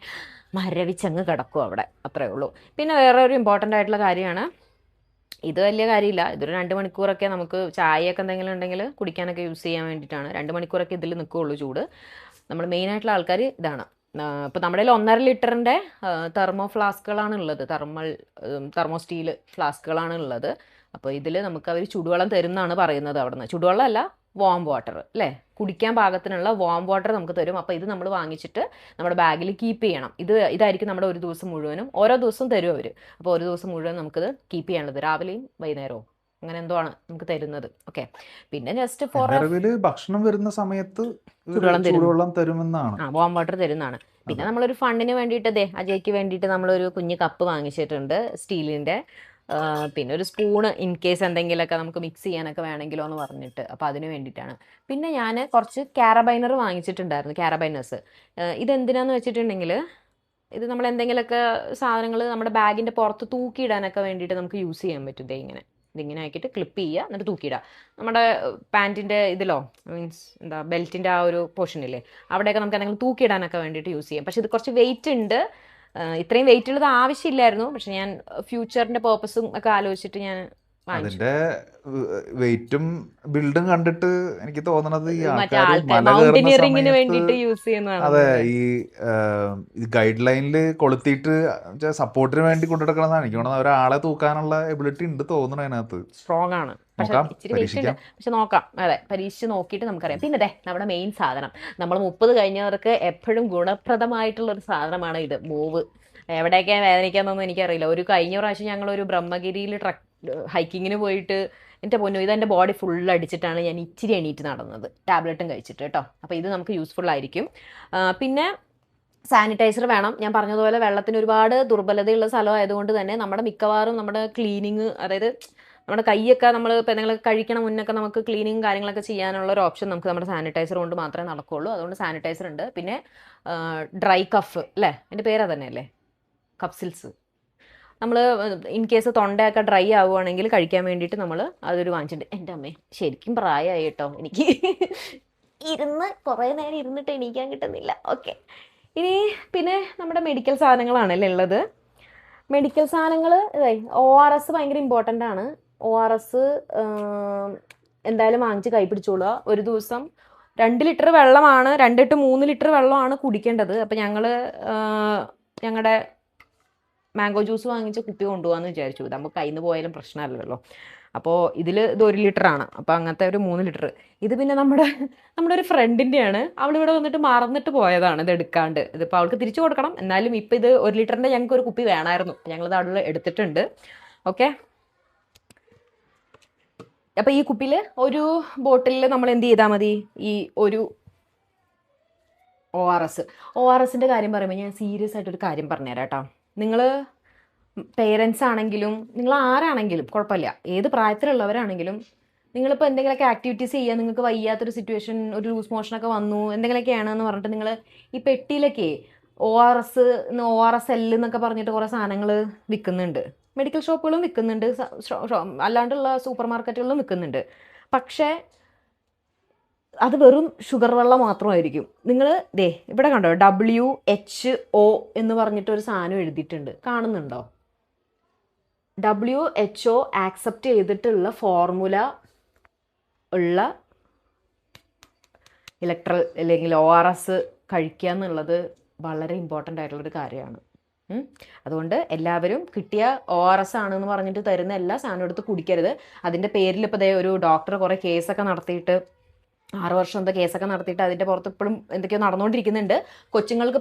മരവിച്ചങ്ങ് കിടക്കും അവിടെ, അത്രേ ഉള്ളൂ. പിന്നെ വേറെ ഒരു ഇമ്പോർട്ടൻ്റ് ആയിട്ടുള്ള കാര്യമാണ് ഇത് വലിയ കാര്യമില്ല. ഇതൊരു 2 മണിക്കൂറൊക്കെ നമുക്ക് ചായയൊക്കെ എന്തെങ്കിലും ഉണ്ടെങ്കിൽ കുടിക്കാനൊക്കെ യൂസ് ചെയ്യാൻ വേണ്ടിയിട്ടാണ്. 2 മണിക്കൂറൊക്കെ ഇതിൽ നിൽക്കുകയുള്ളൂ ചൂട്. നമ്മൾ മെയിനായിട്ടുള്ള ആൾക്കാർ ഇതാണ്. ഇപ്പോൾ നമ്മുടെ 1.5 ലിറ്ററിൻ്റെ തെർമോ ഫ്ലാസ്കുകളാണ് ഉള്ളത്, തെർമോ സ്റ്റീൽ ഫ്ലാസ്കുകളാണ് ഉള്ളത്. അപ്പോൾ ഇതിൽ നമുക്ക് അവർ ചൂടുവെള്ളം തരുമെന്നാണ് പറയുന്നത്. അവിടെ നിന്ന് ചൂടുവെള്ളം അല്ല, വാം വാട്ടർ അല്ലേ, കുടിക്കാൻ പാകത്തിനുള്ള വാം വാട്ടർ നമുക്ക് തരും. അപ്പോൾ ഇത് നമ്മൾ വാങ്ങിച്ചിട്ട് നമ്മുടെ ബാഗിൽ കീപ്പ് ചെയ്യണം. ഇതായിരിക്കും നമ്മുടെ ഒരു ദിവസം മുഴുവനും, ഓരോ ദിവസവും തരും അവർ. അപ്പോൾ ഒരു ദിവസം മുഴുവൻ നമുക്കിത് കീപ്പ് ചെയ്യാനുള്ളത്, രാവിലെയും വൈകുന്നേരവും അങ്ങനെ എന്തോ ആണ് നമുക്ക് തരുന്നത്. ഓക്കെ, പിന്നെ ജസ്റ്റ് ഫോർ ഭക്ഷണം വരുന്ന സമയത്ത് ചൂടുവെള്ളം തരുമെന്നാണ്, വാം വാട്ടർ തരുന്നതാണ്. പിന്നെ നമ്മളൊരു ഫണ്ടിന് വേണ്ടിയിട്ട് അജയ്ക്ക് വേണ്ടിയിട്ട് നമ്മളൊരു കുഞ്ഞ് കപ്പ് വാങ്ങിച്ചിട്ടുണ്ട് സ്റ്റീലിൻ്റെ. പിന്നെ ഒരു സ്പൂണ് ഇൻ കേസ് എന്തെങ്കിലുമൊക്കെ നമുക്ക് മിക്സ് ചെയ്യാനൊക്കെ വേണമെങ്കിലോ എന്ന് പറഞ്ഞിട്ട്, അപ്പോൾ അതിന് വേണ്ടിയിട്ടാണ്. പിന്നെ ഞാൻ കുറച്ച് കാരബൈനർ വാങ്ങിച്ചിട്ടുണ്ടായിരുന്നു, കാരബൈനേഴ്സ്. ഇതെന്തിനാന്ന് വെച്ചിട്ടുണ്ടെങ്കിൽ ഇത് നമ്മൾ എന്തെങ്കിലുമൊക്കെ സാധനങ്ങൾ നമ്മുടെ ബാഗിൻ്റെ പുറത്ത് തൂക്കിയിടാനൊക്കെ വേണ്ടിയിട്ട് നമുക്ക് യൂസ് ചെയ്യാൻ പറ്റും. ഇതിങ്ങനെ ആക്കിയിട്ട് ക്ലിപ്പ് ചെയ്യുക, എന്നിട്ട് തൂക്കിയിടുക. നമ്മുടെ പാൻറ്റിൻ്റെ ഇതിലോ മീൻസ് എന്താ ബെൽറ്റിൻ്റെ ആ ഒരു പോർഷനില്ലേ, അവിടെയൊക്കെ നമുക്ക് എന്തെങ്കിലും തൂക്കിയിടാനൊക്കെ വേണ്ടിയിട്ട് യൂസ് ചെയ്യാം. പക്ഷെ ഇത് കുറച്ച് വെയിറ്റ് ഉണ്ട്. ഇത്രയും വെയിറ്റ് ഉള്ളത് ആവശ്യമില്ലായിരുന്നു, പക്ഷെ ഞാൻ ഫ്യൂച്ചറിൻ്റെ പേർപ്പസും ഒക്കെ ആലോചിച്ചിട്ട് ഞാൻ അതിന്റെ വെയിറ്റും ബിൽഡും കണ്ടിട്ട് എനിക്ക് തോന്നണത് ഈ മറ്റേ ആൾക്കാര് ആൾക്കാർ മല കയറുന്ന മൗണ്ടനിയറിങ്ങിന് സമയത്ത് വേണ്ടിയിട്ട് യൂസ് ചെയ്യുന്നതാണ്. അതെ ഈ ഗൈഡ് ലൈനിൽ കൊളുത്തിയിട്ട് സപ്പോർട്ടിന് വേണ്ടി കൊണ്ടുനടക്കണമെന്നാണ് എനിക്ക് തോന്നുന്നത്. ഒരാളെ തൂക്കാനുള്ള എബിലിറ്റി ഉണ്ട് തോന്നണം അതിനകത്ത്. സ്ട്രോങ് ആണ്, പക്ഷെ നോക്കാം, ഇച്ചിരി വെയിറ്റ് ഉണ്ട്. പരീക്ഷിക്കാം. പക്ഷെ നോക്കാം, അതെ പരീക്ഷിച്ച് നോക്കിയിട്ട് നമുക്കറിയാം. പിന്നെ നമ്മുടെ മെയിൻ സാധനം, നമ്മൾ 30 കഴിഞ്ഞവർക്ക് എപ്പോഴും ഗുണപ്രദമായിട്ടുള്ള ഒരു സാധനമാണ് ഇത്, മൂവ്. എവിടെയൊക്കെ വേദനിക്കാന്നൊന്നും എനിക്കറിയില്ല. കഴിഞ്ഞ പ്രാവശ്യം ഞങ്ങളൊരു ബ്രഹ്മഗിരിയിൽ ഹൈക്കിങ്ങിന് പോയിട്ട് എൻ്റെ പൊന്നു, ഇതെൻ്റെ ബോഡി ഫുൾ അടിച്ചിട്ടാണ് ഞാൻ ഇച്ചിരി എണീറ്റ് നടന്നത്, ടാബ്ലറ്റും കഴിച്ചിട്ട് കേട്ടോ. അപ്പോൾ ഇത് നമുക്ക് യൂസ്ഫുൾ ആയിരിക്കും. പിന്നെ സാനിറ്റൈസർ വേണം. ഞാൻ പറഞ്ഞതുപോലെ വെള്ളത്തിന് ഒരുപാട് ദുർബലതയുള്ള സ്ഥലമായതുകൊണ്ട് തന്നെ മിക്കവാറും നമ്മുടെ ക്ലീനിങ്, അതായത് നമ്മുടെ കൈയൊക്കെ നമ്മൾ ഇപ്പോൾ എന്തെങ്കിലും കഴിക്കണ മുന്നൊക്കെ നമുക്ക് ക്ലീനിങ് കാര്യങ്ങളൊക്കെ ചെയ്യാനുള്ള ഒരു ഓപ്ഷൻ നമുക്ക് നമ്മുടെ സാനിറ്റൈസർ കൊണ്ട് മാത്രമേ നടക്കുകയുള്ളൂ. അതുകൊണ്ട് സാനിറ്റൈസർ ഉണ്ട്. പിന്നെ ഡ്രൈ കഫ് അല്ലേ, എൻ്റെ പേര് അതന്നെയല്ലേ, കപ്സിൽസ്. നമ്മൾ ഇൻ കേസ് തൊണ്ടയൊക്കെ ഡ്രൈ ആവുകയാണെങ്കിൽ കഴിക്കാൻ വേണ്ടിയിട്ട് നമ്മൾ അതൊരു വാങ്ങിച്ചിട്ടുണ്ട്. എൻ്റെ അമ്മേ ശരിക്കും പ്രായമായി കേട്ടോ, എനിക്ക് കുറേ നേരം ഇരുന്നിട്ട് എണീക്കാൻ കിട്ടുന്നില്ല. ഓക്കെ, ഇനി പിന്നെ നമ്മുടെ മെഡിക്കൽ സാധനങ്ങളാണല്ലേ ഉള്ളത്. മെഡിക്കൽ സാധനങ്ങൾ ORS ഭയങ്കര ഇമ്പോർട്ടൻ്റ് ആണ്. ORS എന്തായാലും വാങ്ങിച്ച് കൈ പിടിച്ചോളുക. ഒരു ദിവസം 2 ലിറ്റർ വെള്ളമാണ്, 2 to 3 ലിറ്റർ വെള്ളമാണ് കുടിക്കേണ്ടത്. അപ്പോൾ ഞങ്ങളുടെ മാംഗോ ജ്യൂസ് വാങ്ങിച്ച കുപ്പി കൊണ്ടുപോകാമെന്ന് വിചാരിച്ചു. ഇത് നമുക്ക് കയ്യിൽ നിന്ന് പോയാലും പ്രശ്നമല്ലല്ലോ. അപ്പോൾ ഇത് 1 ലിറ്ററാണ്, അപ്പോൾ അങ്ങനത്തെ ഒരു 3 ലിറ്റർ. ഇത് പിന്നെ നമ്മുടെ ഒരു ഫ്രണ്ടിൻ്റെയാണ്. അവളിവിടെ വന്നിട്ട് മറന്നിട്ട് പോയതാണ് ഇത് എടുക്കാണ്ട്. ഇതിപ്പോൾ അവൾക്ക് തിരിച്ചു കൊടുക്കണം. എന്നാലും ഇപ്പോൾ ഇത് 1 ലിറ്ററിൻ്റെ ഞങ്ങൾക്ക് ഒരു കുപ്പി വേണമായിരുന്നു, ഞങ്ങളിത് അവിടെ എടുത്തിട്ടുണ്ട്. ഓക്കെ, അപ്പോൾ ഈ കുപ്പിയിൽ ഒരു ബോട്ടിലിൽ നമ്മൾ എന്ത് ചെയ്താൽ മതി, ഈ ഒരു ORSൻ്റെ കാര്യം പറയുമ്പോൾ ഞാൻ സീരിയസ് ആയിട്ടൊരു കാര്യം പറഞ്ഞുതരാം കേട്ടോ. നിങ്ങൾ പേരൻസ് ആണെങ്കിലും നിങ്ങൾ ആരാണെങ്കിലും കുഴപ്പമില്ല, ഏത് പ്രായത്തിലുള്ളവരാണെങ്കിലും നിങ്ങളിപ്പോൾ എന്തെങ്കിലുമൊക്കെ ആക്ടിവിറ്റീസ് ചെയ്യുക, നിങ്ങൾക്ക് വയ്യാത്തൊരു സിറ്റുവേഷൻ, ഒരു ലൂസ് മോഷനൊക്കെ വന്നു എന്തെങ്കിലുമൊക്കെയാണെന്ന് പറഞ്ഞിട്ട് നിങ്ങൾ ഈ പെട്ടിയിലൊക്കെ ORSL എന്നൊക്കെ പറഞ്ഞിട്ട് കുറേ സാധനങ്ങൾ വിൽക്കുന്നുണ്ട്. മെഡിക്കൽ ഷോപ്പുകളും വിൽക്കുന്നുണ്ട്, അല്ലാണ്ടുള്ള സൂപ്പർ മാർക്കറ്റുകളിലും വിൽക്കുന്നുണ്ട്. പക്ഷേ അത് വെറും ഷുഗർ വെള്ളം മാത്രമായിരിക്കും. നിങ്ങൾ ഇവിടെ കണ്ടോ, WHO എന്ന് പറഞ്ഞിട്ട് ഒരു സാധനം എഴുതിയിട്ടുണ്ട്, കാണുന്നുണ്ടോ? WHO ആക്സെപ്റ്റ് ചെയ്തിട്ടുള്ള ഫോർമുല ഉള്ള അല്ലെങ്കിൽ ORS കഴിക്കുക എന്നുള്ളത് വളരെ ഇമ്പോർട്ടൻ്റ് ആയിട്ടുള്ളൊരു കാര്യമാണ്. അതുകൊണ്ട് എല്ലാവരും കിട്ടിയ ORS ആണെന്ന് പറഞ്ഞിട്ട് തരുന്ന എല്ലാ സാധനവും എടുത്ത് കുടിക്കരുത്. അതിൻ്റെ പേരിൽ ഇപ്പോൾ ഒരു ഡോക്ടർ കുറേ കേസൊക്കെ നടത്തിയിട്ട് 6 വർഷം എന്താ കേസൊക്കെ നടത്തിയിട്ട് അതിൻ്റെ പുറത്ത് ഇപ്പോഴും എന്തൊക്കെയോ നടന്നുകൊണ്ടിരിക്കുന്നുണ്ട്.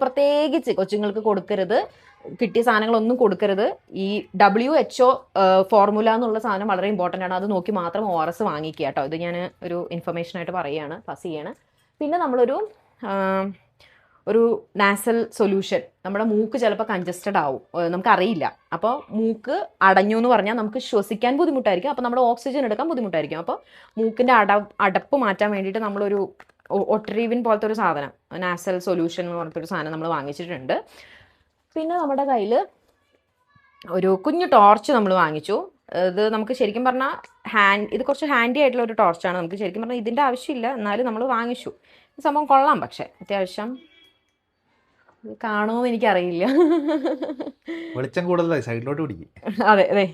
പ്രത്യേകിച്ച് കൊച്ചുങ്ങൾക്ക് കൊടുക്കരുത്, കിട്ടിയ സാധനങ്ങളൊന്നും കൊടുക്കരുത്. ഈ WHO ഫോർമുല എന്നുള്ള സാധനം വളരെ ഇമ്പോർട്ടൻ്റ് ആണ്. അത് നോക്കി മാത്രം ORS വാങ്ങിക്കുക കേട്ടോ. ഇത് ഞാൻ ഒരു ഇൻഫർമേഷനായിട്ട് പറയുകയാണ്, പാസ് ചെയ്യാണ്. പിന്നെ നമ്മളൊരു നാസൽ സൊല്യൂഷൻ, നമ്മുടെ മൂക്ക് ചിലപ്പോൾ കൺജസ്റ്റഡ് ആവും, നമുക്കറിയില്ല. അപ്പോൾ മൂക്ക് അടഞ്ഞു എന്ന് പറഞ്ഞാൽ നമുക്ക് ശ്വസിക്കാൻ ബുദ്ധിമുട്ടായിരിക്കും, അപ്പോൾ നമ്മുടെ ഓക്സിജൻ എടുക്കാൻ ബുദ്ധിമുട്ടായിരിക്കും. അപ്പോൾ മൂക്കിൻ്റെ അടപ്പ് മാറ്റാൻ വേണ്ടിയിട്ട് നമ്മളൊരു ഒട്രീവിൻ പോലത്തെ ഒരു സാധനം, നാസൽ സൊല്യൂഷൻ എന്ന് പറഞ്ഞിട്ടൊരു സാധനം നമ്മൾ വാങ്ങിച്ചിട്ടുണ്ട്. പിന്നെ നമ്മുടെ കയ്യിൽ ഒരു കുഞ്ഞു ടോർച്ച് നമ്മൾ വാങ്ങിച്ചു. ഇത് നമുക്ക് ശരിക്കും പറഞ്ഞാൽ ഇത് കുറച്ച് ഹാൻഡി ആയിട്ടുള്ള ഒരു ടോർച്ചാണ്. നമുക്ക് ശരിക്കും പറഞ്ഞാൽ ഇതിൻ്റെ ആവശ്യമില്ല, എന്നാലും നമ്മൾ വാങ്ങിച്ചു. ഈ സംഭവം കൊള്ളാം, പക്ഷേ അത്യാവശ്യം കാണുമോന്ന് എനിക്കറിയില്ല. വെളിച്ചം കൂടുതലായി സൈഡിലോട്ട് പിടിക്കും. അതെ.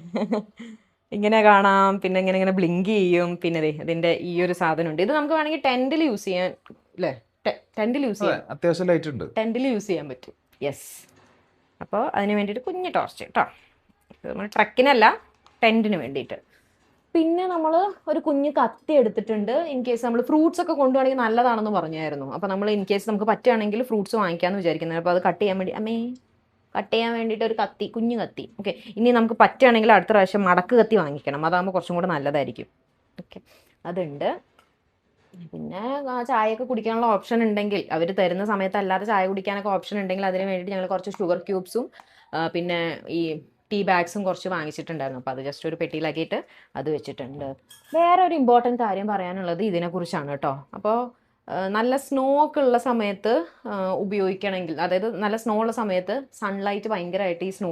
ഇങ്ങനെ കാണാം. പിന്നെ ഇങ്ങനെ ഇങ്ങനെ ബ്ലിങ്ക് ചെയ്യും. പിന്നെ ദേ ഇതിന്റെ ഈ ഒരു സാധനം ഉണ്ട്. ഇത് നമുക്ക് വേണമെങ്കിൽ ടെന്റിൽ യൂസ് ചെയ്യാൻ അല്ലേ? ടെന്റിൽ യൂസ് ചെയ്യാൻ, അത്യാവശ്യം ലൈറ്റ് ഉണ്ട്, ടെന്റിൽ യൂസ് ചെയ്യാൻ പറ്റും. യെസ്. അപ്പോൾ അതിന് വേണ്ടിയിട്ട് കുഞ്ഞ് ടോർച്ച് കേട്ടോ. നമ്മൾ ട്രക്കിനല്ല, ടെന്റിന് വേണ്ടിയിട്ട്. പിന്നെ നമ്മൾ ഒരു കുഞ്ഞ് കത്തി എടുത്തിട്ടുണ്ട്. ഇൻ കേസ് നമ്മൾ ഫ്രൂട്ട്സ് ഒക്കെ കൊണ്ടുപോകണമെങ്കിൽ നല്ലതാണെന്ന് പറഞ്ഞായിരുന്നു. അപ്പോൾ നമ്മൾ ഇൻ കേസ് നമുക്ക് പറ്റുകയാണെങ്കിൽ ഫ്രൂട്ട്സ് വാങ്ങിക്കാമെന്ന് വിചാരിക്കുന്നത്. അപ്പോൾ അത് കട്ട് ചെയ്യാൻ വേണ്ടി കട്ട് ചെയ്യാൻ വേണ്ടിയിട്ട് ഒരു കത്തി, കുഞ്ഞു കത്തി. ഓക്കെ, ഇനി നമുക്ക് പറ്റുകയാണെങ്കിൽ അടുത്ത പ്രാവശ്യം മടക്ക് കത്തി വാങ്ങിക്കണം. അതാകുമ്പോൾ കുറച്ചും കൂടെ നല്ലതായിരിക്കും. ഓക്കെ, അതുണ്ട്. പിന്നെ ചായയൊക്കെ കുടിക്കാനുള്ള ഓപ്ഷൻ ഉണ്ടെങ്കിൽ, അവർ തരുന്ന സമയത്ത് അല്ലാതെ ചായ കുടിക്കാനൊക്കെ ഓപ്ഷൻ ഉണ്ടെങ്കിൽ അതിന് വേണ്ടിയിട്ട് ഞങ്ങൾ കുറച്ച് ഷുഗർ ക്യൂബ്സും പിന്നെ ഈ ടീ ബാഗ്സും കുറച്ച് വാങ്ങിച്ചിട്ടുണ്ടായിരുന്നു. അപ്പോൾ അത് ജസ്റ്റ് ഒരു പെട്ടിയിലാക്കിയിട്ട് അത് വെച്ചിട്ടുണ്ട്. വേറെ ഒരു ഇമ്പോർട്ടൻറ്റ് കാര്യം പറയാനുള്ളത് ഇതിനെക്കുറിച്ചാണ് കേട്ടോ. അപ്പോൾ നല്ല സ്നോ ഒക്കെ ഉള്ള സമയത്ത് ഉപയോഗിക്കണമെങ്കിൽ, അതായത് നല്ല സ്നോ ഉള്ള സമയത്ത് സൺലൈറ്റ് ഭയങ്കരമായിട്ട് ഈ സ്നോ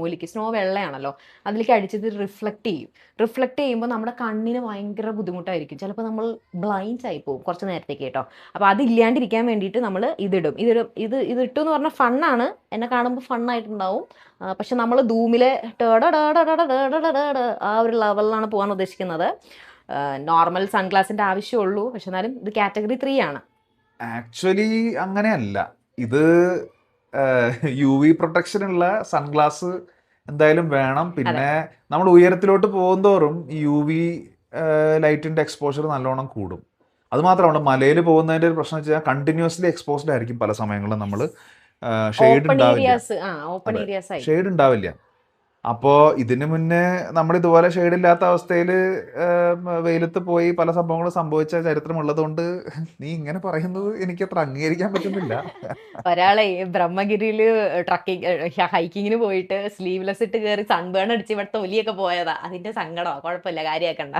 വെള്ളയാണല്ലോ, അതിലേക്ക് അടിച്ചത് റിഫ്ലക്റ്റ് ചെയ്യും. റിഫ്ലക്റ്റ് ചെയ്യുമ്പോൾ നമ്മുടെ കണ്ണിന് ഭയങ്കര ബുദ്ധിമുട്ടായിരിക്കും. ചിലപ്പോൾ നമ്മൾ ബ്ലൈൻഡ് ആയി പോകും കുറച്ച് നേരത്തേക്ക് കേട്ടോ. അപ്പോൾ അതില്ലാണ്ടിരിക്കാൻ വേണ്ടിയിട്ട് നമ്മൾ ഇതിടും. ഇത് ഇട്ടു എന്ന് പറഞ്ഞാൽ ഫണ്ണാണ്, എന്നെ കാണുമ്പോൾ ഫണ്ണായിട്ടുണ്ടാവും. പക്ഷെ നമ്മൾ ധൂമിലെ ആ ഒരു ലെവലിലാണ് പോകാൻ ഉദ്ദേശിക്കുന്നത്. നോർമൽ സൺഗ്ലാസിൻ്റെ ആവശ്യമുള്ളൂ. പക്ഷെ എന്നാലും ഇത് കാറ്റഗറി 3 ആണ്. ആക്ച്വലി അങ്ങനെയല്ല. ഇത് UV പ്രൊട്ടക്ഷൻ ഉള്ള സൺഗ്ലാസ് എന്തായാലും വേണം. പിന്നെ നമ്മൾ ഉയരത്തിലോട്ട് പോകുന്തോറും ഈ UV ലൈറ്റിന്റെ എക്സ്പോഷർ നല്ലോണം കൂടും. അത് മാത്രമല്ല, മലയിൽ പോകുന്നതിന്റെ ഒരു പ്രശ്നം വെച്ചാൽ കണ്ടിന്യൂസ്ലി എക്സ്പോസ്ഡ് ആയിരിക്കും പല സമയങ്ങളിലും. നമ്മൾ ഷെയ്ഡ് ഉണ്ടാവില്ല. അപ്പോൾ ഇതിന് മുന്നേ നമ്മൾ ഇതുപോലെ ഷെയ്ഡ് ഇല്ലാത്ത അവസ്ഥയിൽ വെയിലത്ത് പോയി പല സംഭവങ്ങളും സംഭവിച്ച ചരിത്രമുള്ളത് കൊണ്ട് നീ ഇങ്ങനെ പറയുന്നത് എനിക്ക് അത്ര അംഗീകരിക്കാൻ പറ്റുന്നില്ല. ഒരാളെ ബ്രഹ്മഗിരിയിൽ ഹൈക്കിങ്ങിന് പോയിട്ട് സ്ലീവ്ലെസ് ഇട്ട് കയറി സൺബേൺ അടിച്ച് ഇവിടെ തൊലിയൊക്കെ പോയതാ. അതിന്റെ സങ്കടമോ, കുഴപ്പമില്ല, കാര്യമാക്കണ്ട.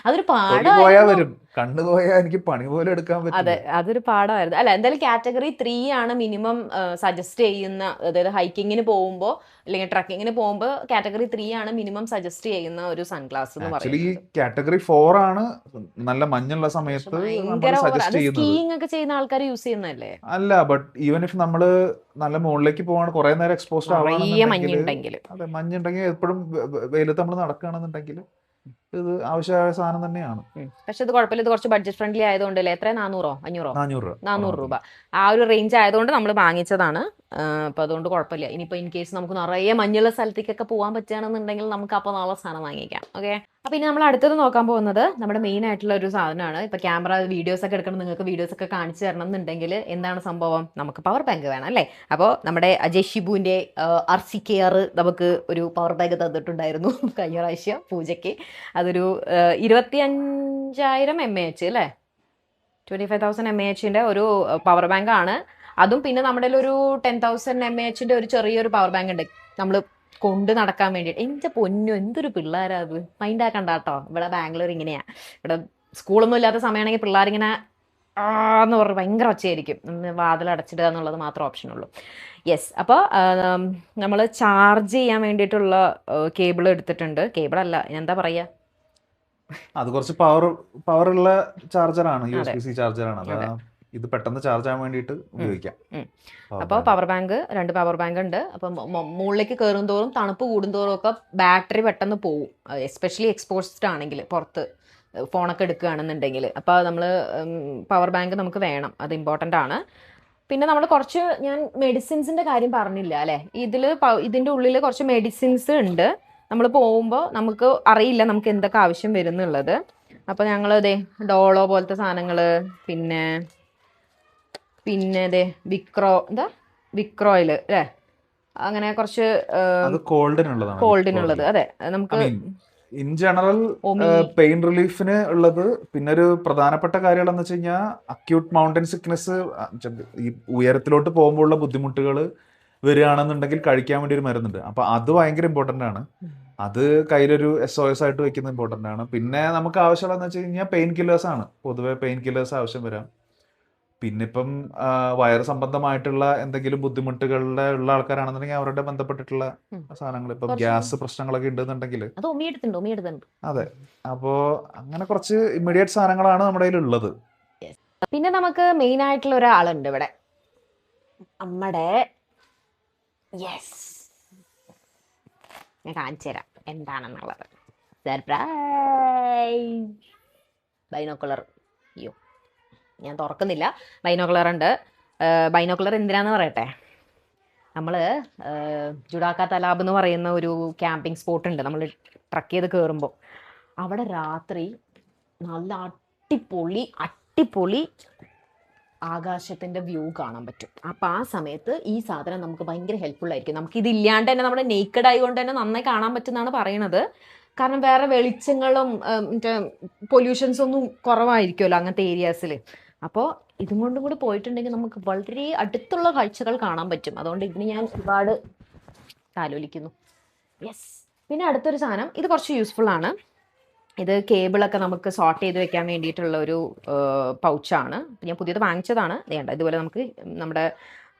അതൊരു പാടായിരുന്നു. കണ്ടുപോയാൽ എനിക്ക് പണി പോലെ എടുക്കാൻ പറ്റും. അതെ, അതൊരു പാടായിരുന്നു. അല്ല, എന്തായാലും കാറ്റഗറി 3 ആണ് മിനിമം സജസ്റ്റ് ചെയ്യുന്ന. അതായത് ഹൈക്കിങ്ങിന് പോകുമ്പോൾ അല്ലെങ്കിൽ ട്രക്കിങ്ങിന് പോകുമ്പോൾ കാറ്റഗറി 3 ആണ് മിനിമം സജസ്റ്റ് ചെയ്യുന്ന ഒരു സൺഗ്ലാസ് എന്ന് പറയുന്നത്. കാറ്റഗറി 4 ആണ് നല്ല മഞ്ഞുള്ള സമയത്ത് സ്കീയിങ് ഒക്കെ ചെയ്യുന്ന ആൾക്കാർ യൂസ് ചെയ്യുന്നതല്ലേ? അല്ല, ബട്ട് ഈവൻ ഇഫ് നമ്മള് നല്ല മുകളിലേക്ക് പോവാണ്, കുറെ നേരം എക്സ്പോസ്ഡ് മഞ്ഞുണ്ടെങ്കിൽ, അതെ, മഞ്ഞുണ്ടെങ്കിൽ എപ്പോഴും വെയിലത്ത് നമ്മൾ നടക്കുകയാണെന്നുണ്ടെങ്കിൽ ഇത് ആവശ്യമായ സാധനം തന്നെയാണ്. പക്ഷെ ഇത് കുഴപ്പമില്ല. ഇത് കുറച്ച് ബഡ്ജറ്റ് ഫ്രണ്ട്ലി ആയതുകൊണ്ട് അല്ലേ? എത്ര, 400 രൂപ ആ ഒരു റേഞ്ച് ആയതുകൊണ്ട് നമ്മൾ വാങ്ങിച്ചതാണ്. അപ്പോൾ അതുകൊണ്ട് കുഴപ്പമില്ല. ഇനിയിപ്പോൾ ഇൻ കേസ് നമുക്ക് നിറയെ മഞ്ഞുള്ള സ്ഥലത്തേക്കൊക്കെ പോകാൻ പറ്റുകയാണെന്നുണ്ടെങ്കിൽ നമുക്ക് അപ്പോൾ നാളെ സാധനം വാങ്ങിക്കാം. ഓക്കെ, അപ്പോൾ ഇനി നമ്മൾ അടുത്തത് നോക്കാൻ പോകുന്നത് നമ്മുടെ മെയിൻ ആയിട്ടുള്ള ഒരു സാധനമാണ്. ഇപ്പോൾ ക്യാമറ വീഡിയോസ് ഒക്കെ എടുക്കണം, നിങ്ങൾക്ക് വീഡിയോസ് ഒക്കെ കാണിച്ചു തരണം എന്നുണ്ടെങ്കിൽ എന്താണ് സംഭവം? നമുക്ക് പവർ ബാങ്ക് വേണം അല്ലേ? അപ്പോൾ നമ്മുടെ അജയ് ഷിബുവിൻ്റെ RCKR നമുക്ക് ഒരു പവർ ബാങ്ക് തന്നിട്ടുണ്ടായിരുന്നു കഴിഞ്ഞ പ്രാവശ്യം പൂജയ്ക്ക്. അതൊരു 25,000 mAh അല്ലേ, 25,000 mAhന്റെ ഒരു പവർ ബാങ്ക് ആണ്. അതും പിന്നെ നമ്മുടെ ഒരു 10,000 mAhന്റെ ഒരു ചെറിയൊരു പവർ ബാങ്ക് ഉണ്ട് നമ്മൾ കൊണ്ട് നടക്കാൻ വേണ്ടിയിട്ട്. എൻ്റെ പൊന്നു, എന്തൊരു പിള്ളേരാ അത്! മൈൻഡ് ആക്കണ്ട കേട്ടോ. ഇവിടെ ബാംഗ്ലൂർ ഇങ്ങനെയാ. ഇവിടെ സ്കൂളൊന്നും ഇല്ലാത്ത സമയമാണെങ്കിൽ പിള്ളേരിങ്ങനെ എന്ന് പറഞ്ഞ് ഭയങ്കര ഒച്ചയായിരിക്കും. വാതിൽ അടച്ചിടുക എന്നുള്ളത് മാത്രമേ ഓപ്ഷനുള്ളൂ. യെസ്, അപ്പോൾ നമ്മൾ ചാർജ് ചെയ്യാൻ വേണ്ടിയിട്ടുള്ള കേബിൾ എടുത്തിട്ടുണ്ട്. കേബിളല്ല, എന്താ പറയുക, അത് കുറച്ച് പവറുള്ള ചാർജറാണ്, USB-C ചാർജറാണ്. ഇത് പെട്ടെന്ന് ചാർജ് ആവാൻ വേണ്ടിയിട്ട് ഉപയോഗിക്കാം. അപ്പോൾ പവർ ബാങ്ക്, 2 പവർ ബാങ്ക് ഉണ്ട്. അപ്പം മുകളിലേക്ക് കയറും തോറും തണുപ്പ് കൂടുന്തോറും ഒക്കെ ബാറ്ററി പെട്ടെന്ന് പോവും. എസ്പെഷ്യലി എക്സ്പോസ്ഡ് ആണെങ്കിൽ, പുറത്ത് ഫോണൊക്കെ എടുക്കുകയാണെന്നുണ്ടെങ്കിൽ. അപ്പോൾ നമ്മൾ പവർ ബാങ്ക് നമുക്ക് വേണം, അത് ഇമ്പോർട്ടൻ്റ് ആണ്. പിന്നെ നമ്മൾ കുറച്ച്, ഞാൻ മെഡിസിൻസിൻ്റെ കാര്യം പറഞ്ഞില്ല അല്ലേ? ഇതിൻ്റെ ഉള്ളിൽ കുറച്ച് മെഡിസിൻസ് ഉണ്ട്. നമ്മൾ പോകുമ്പോൾ നമുക്ക് അറിയില്ല നമുക്ക് എന്തൊക്കെ ആവശ്യം വരും എന്നുള്ളത്. അപ്പോൾ ഞങ്ങൾ ഡോളോ പോലത്തെ സാധനങ്ങൾ, പിന്നെ വിക്രോയിൽ അല്ലേ, അങ്ങനെ കുറച്ച് കോൾഡിനുള്ളത്. അതെ, നമുക്ക് ഇൻ ജനറൽ പെയിൻ റിലീഫിന് ഉള്ളത്. പിന്നെ ഒരു പ്രധാനപ്പെട്ട കാര്യം എന്ന് വെച്ച് കഴിഞ്ഞാൽ അക്യൂട്ട് മൗണ്ടൻ സിക്നസ്, ഈ ഉയരത്തിലോട്ട് പോകുമ്പോൾ ഉള്ള ബുദ്ധിമുട്ടുകൾ വരികയാണെന്നുണ്ടെങ്കിൽ കഴിക്കാൻ വേണ്ടി ഒരു മരുന്നുണ്ട്. അപ്പൊ അത് ഭയങ്കര ഇമ്പോർട്ടൻ്റ് ആണ്. അത് കയ്യിലൊരു SOS ആയിട്ട് വെക്കുന്നത് ഇമ്പോർട്ടൻ്റ് ആണ്. പിന്നെ നമുക്ക് ആവശ്യമുള്ളതെന്ന് വെച്ച് കഴിഞ്ഞാൽ പെയിൻ കില്ലേഴ്സ് ആണ്. പൊതുവെ പെയിൻ കില്ലേഴ്സ് ആവശ്യം വരാം. പിന്നെ ഇപ്പം വയറ് സംബന്ധമായിട്ടുള്ള എന്തെങ്കിലും ബുദ്ധിമുട്ടുകളുടെ ഉള്ള ആൾക്കാരാണെന്നുണ്ടെങ്കിൽ അവരുടെ ബന്ധപ്പെട്ടിട്ടുള്ള സാധനങ്ങൾ, ഇപ്പം ഗ്യാസ് പ്രശ്നങ്ങളൊക്കെ ഉണ്ടെന്നുണ്ടെങ്കിൽ അതെ. അപ്പോ അങ്ങനെ കുറച്ച് ഇമ്മീഡിയറ്റ് സാധനങ്ങളാണ് നമ്മുടെ കയ്യിൽ ഉള്ളത്. പിന്നെ നമുക്ക് മെയിൻ ആയിട്ടുള്ള ഒരാളുണ്ട് ഇവിടെ, നമ്മുടെ ഞാൻ കാണിച്ചു തരാം എന്താണെന്നുള്ളത്. Surprise binocular. അയ്യോ ഞാൻ തുറക്കുന്നില്ല. ബൈനോക്കുലർ ഉണ്ട്. ബൈനോക്കുലർ എന്തിനാന്ന് പറയട്ടെ. നമ്മൾ ജുഡാക്ക തലാബ് എന്ന് പറയുന്ന ഒരു ക്യാമ്പിംഗ് സ്പോട്ട് ഉണ്ട്. നമ്മൾ ട്രക്ക് ചെയ്ത് കയറുമ്പോൾ അവിടെ രാത്രി നല്ല അട്ടിപ്പൊളി ആകാശത്തിൻ്റെ വ്യൂ കാണാൻ പറ്റും. അപ്പം ആ സമയത്ത് ഈ സാധനം നമുക്ക് ഭയങ്കര ഹെൽപ്ഫുൾ ആയിരിക്കും. നമുക്കിത് ഇല്ലാണ്ട് തന്നെ നമ്മുടെ നേക്കഡ് ആയതുകൊണ്ട് തന്നെ നന്നായി കാണാൻ പറ്റുന്നതാണ് പറയണത്. കാരണം വേറെ വെളിച്ചങ്ങളും മറ്റേ പൊല്യൂഷൻസ് ഒന്നും കുറവായിരിക്കുമല്ലോ അങ്ങനത്തെ ഏരിയാസിൽ. അപ്പോൾ ഇതും കൊണ്ടും കൂടി പോയിട്ടുണ്ടെങ്കിൽ നമുക്ക് വളരെ അടുത്തുള്ള കാഴ്ചകൾ കാണാൻ പറ്റും. അതുകൊണ്ട് ഇതിന് ഞാൻ ഒരുപാട് താലോലിക്കുന്നു. യെസ്. പിന്നെ അടുത്തൊരു സാധനം, ഇത് കുറച്ച് യൂസ്ഫുൾ ആണ്. ഇത് കേബിളൊക്കെ നമുക്ക് സോർട്ട് ചെയ്ത് വെക്കാൻ വേണ്ടിയിട്ടുള്ള ഒരു പൗച്ചാണ്. ഞാൻ പുതിയത് വാങ്ങിച്ചതാണ്. വേണ്ട ഇതുപോലെ നമുക്ക് നമ്മുടെ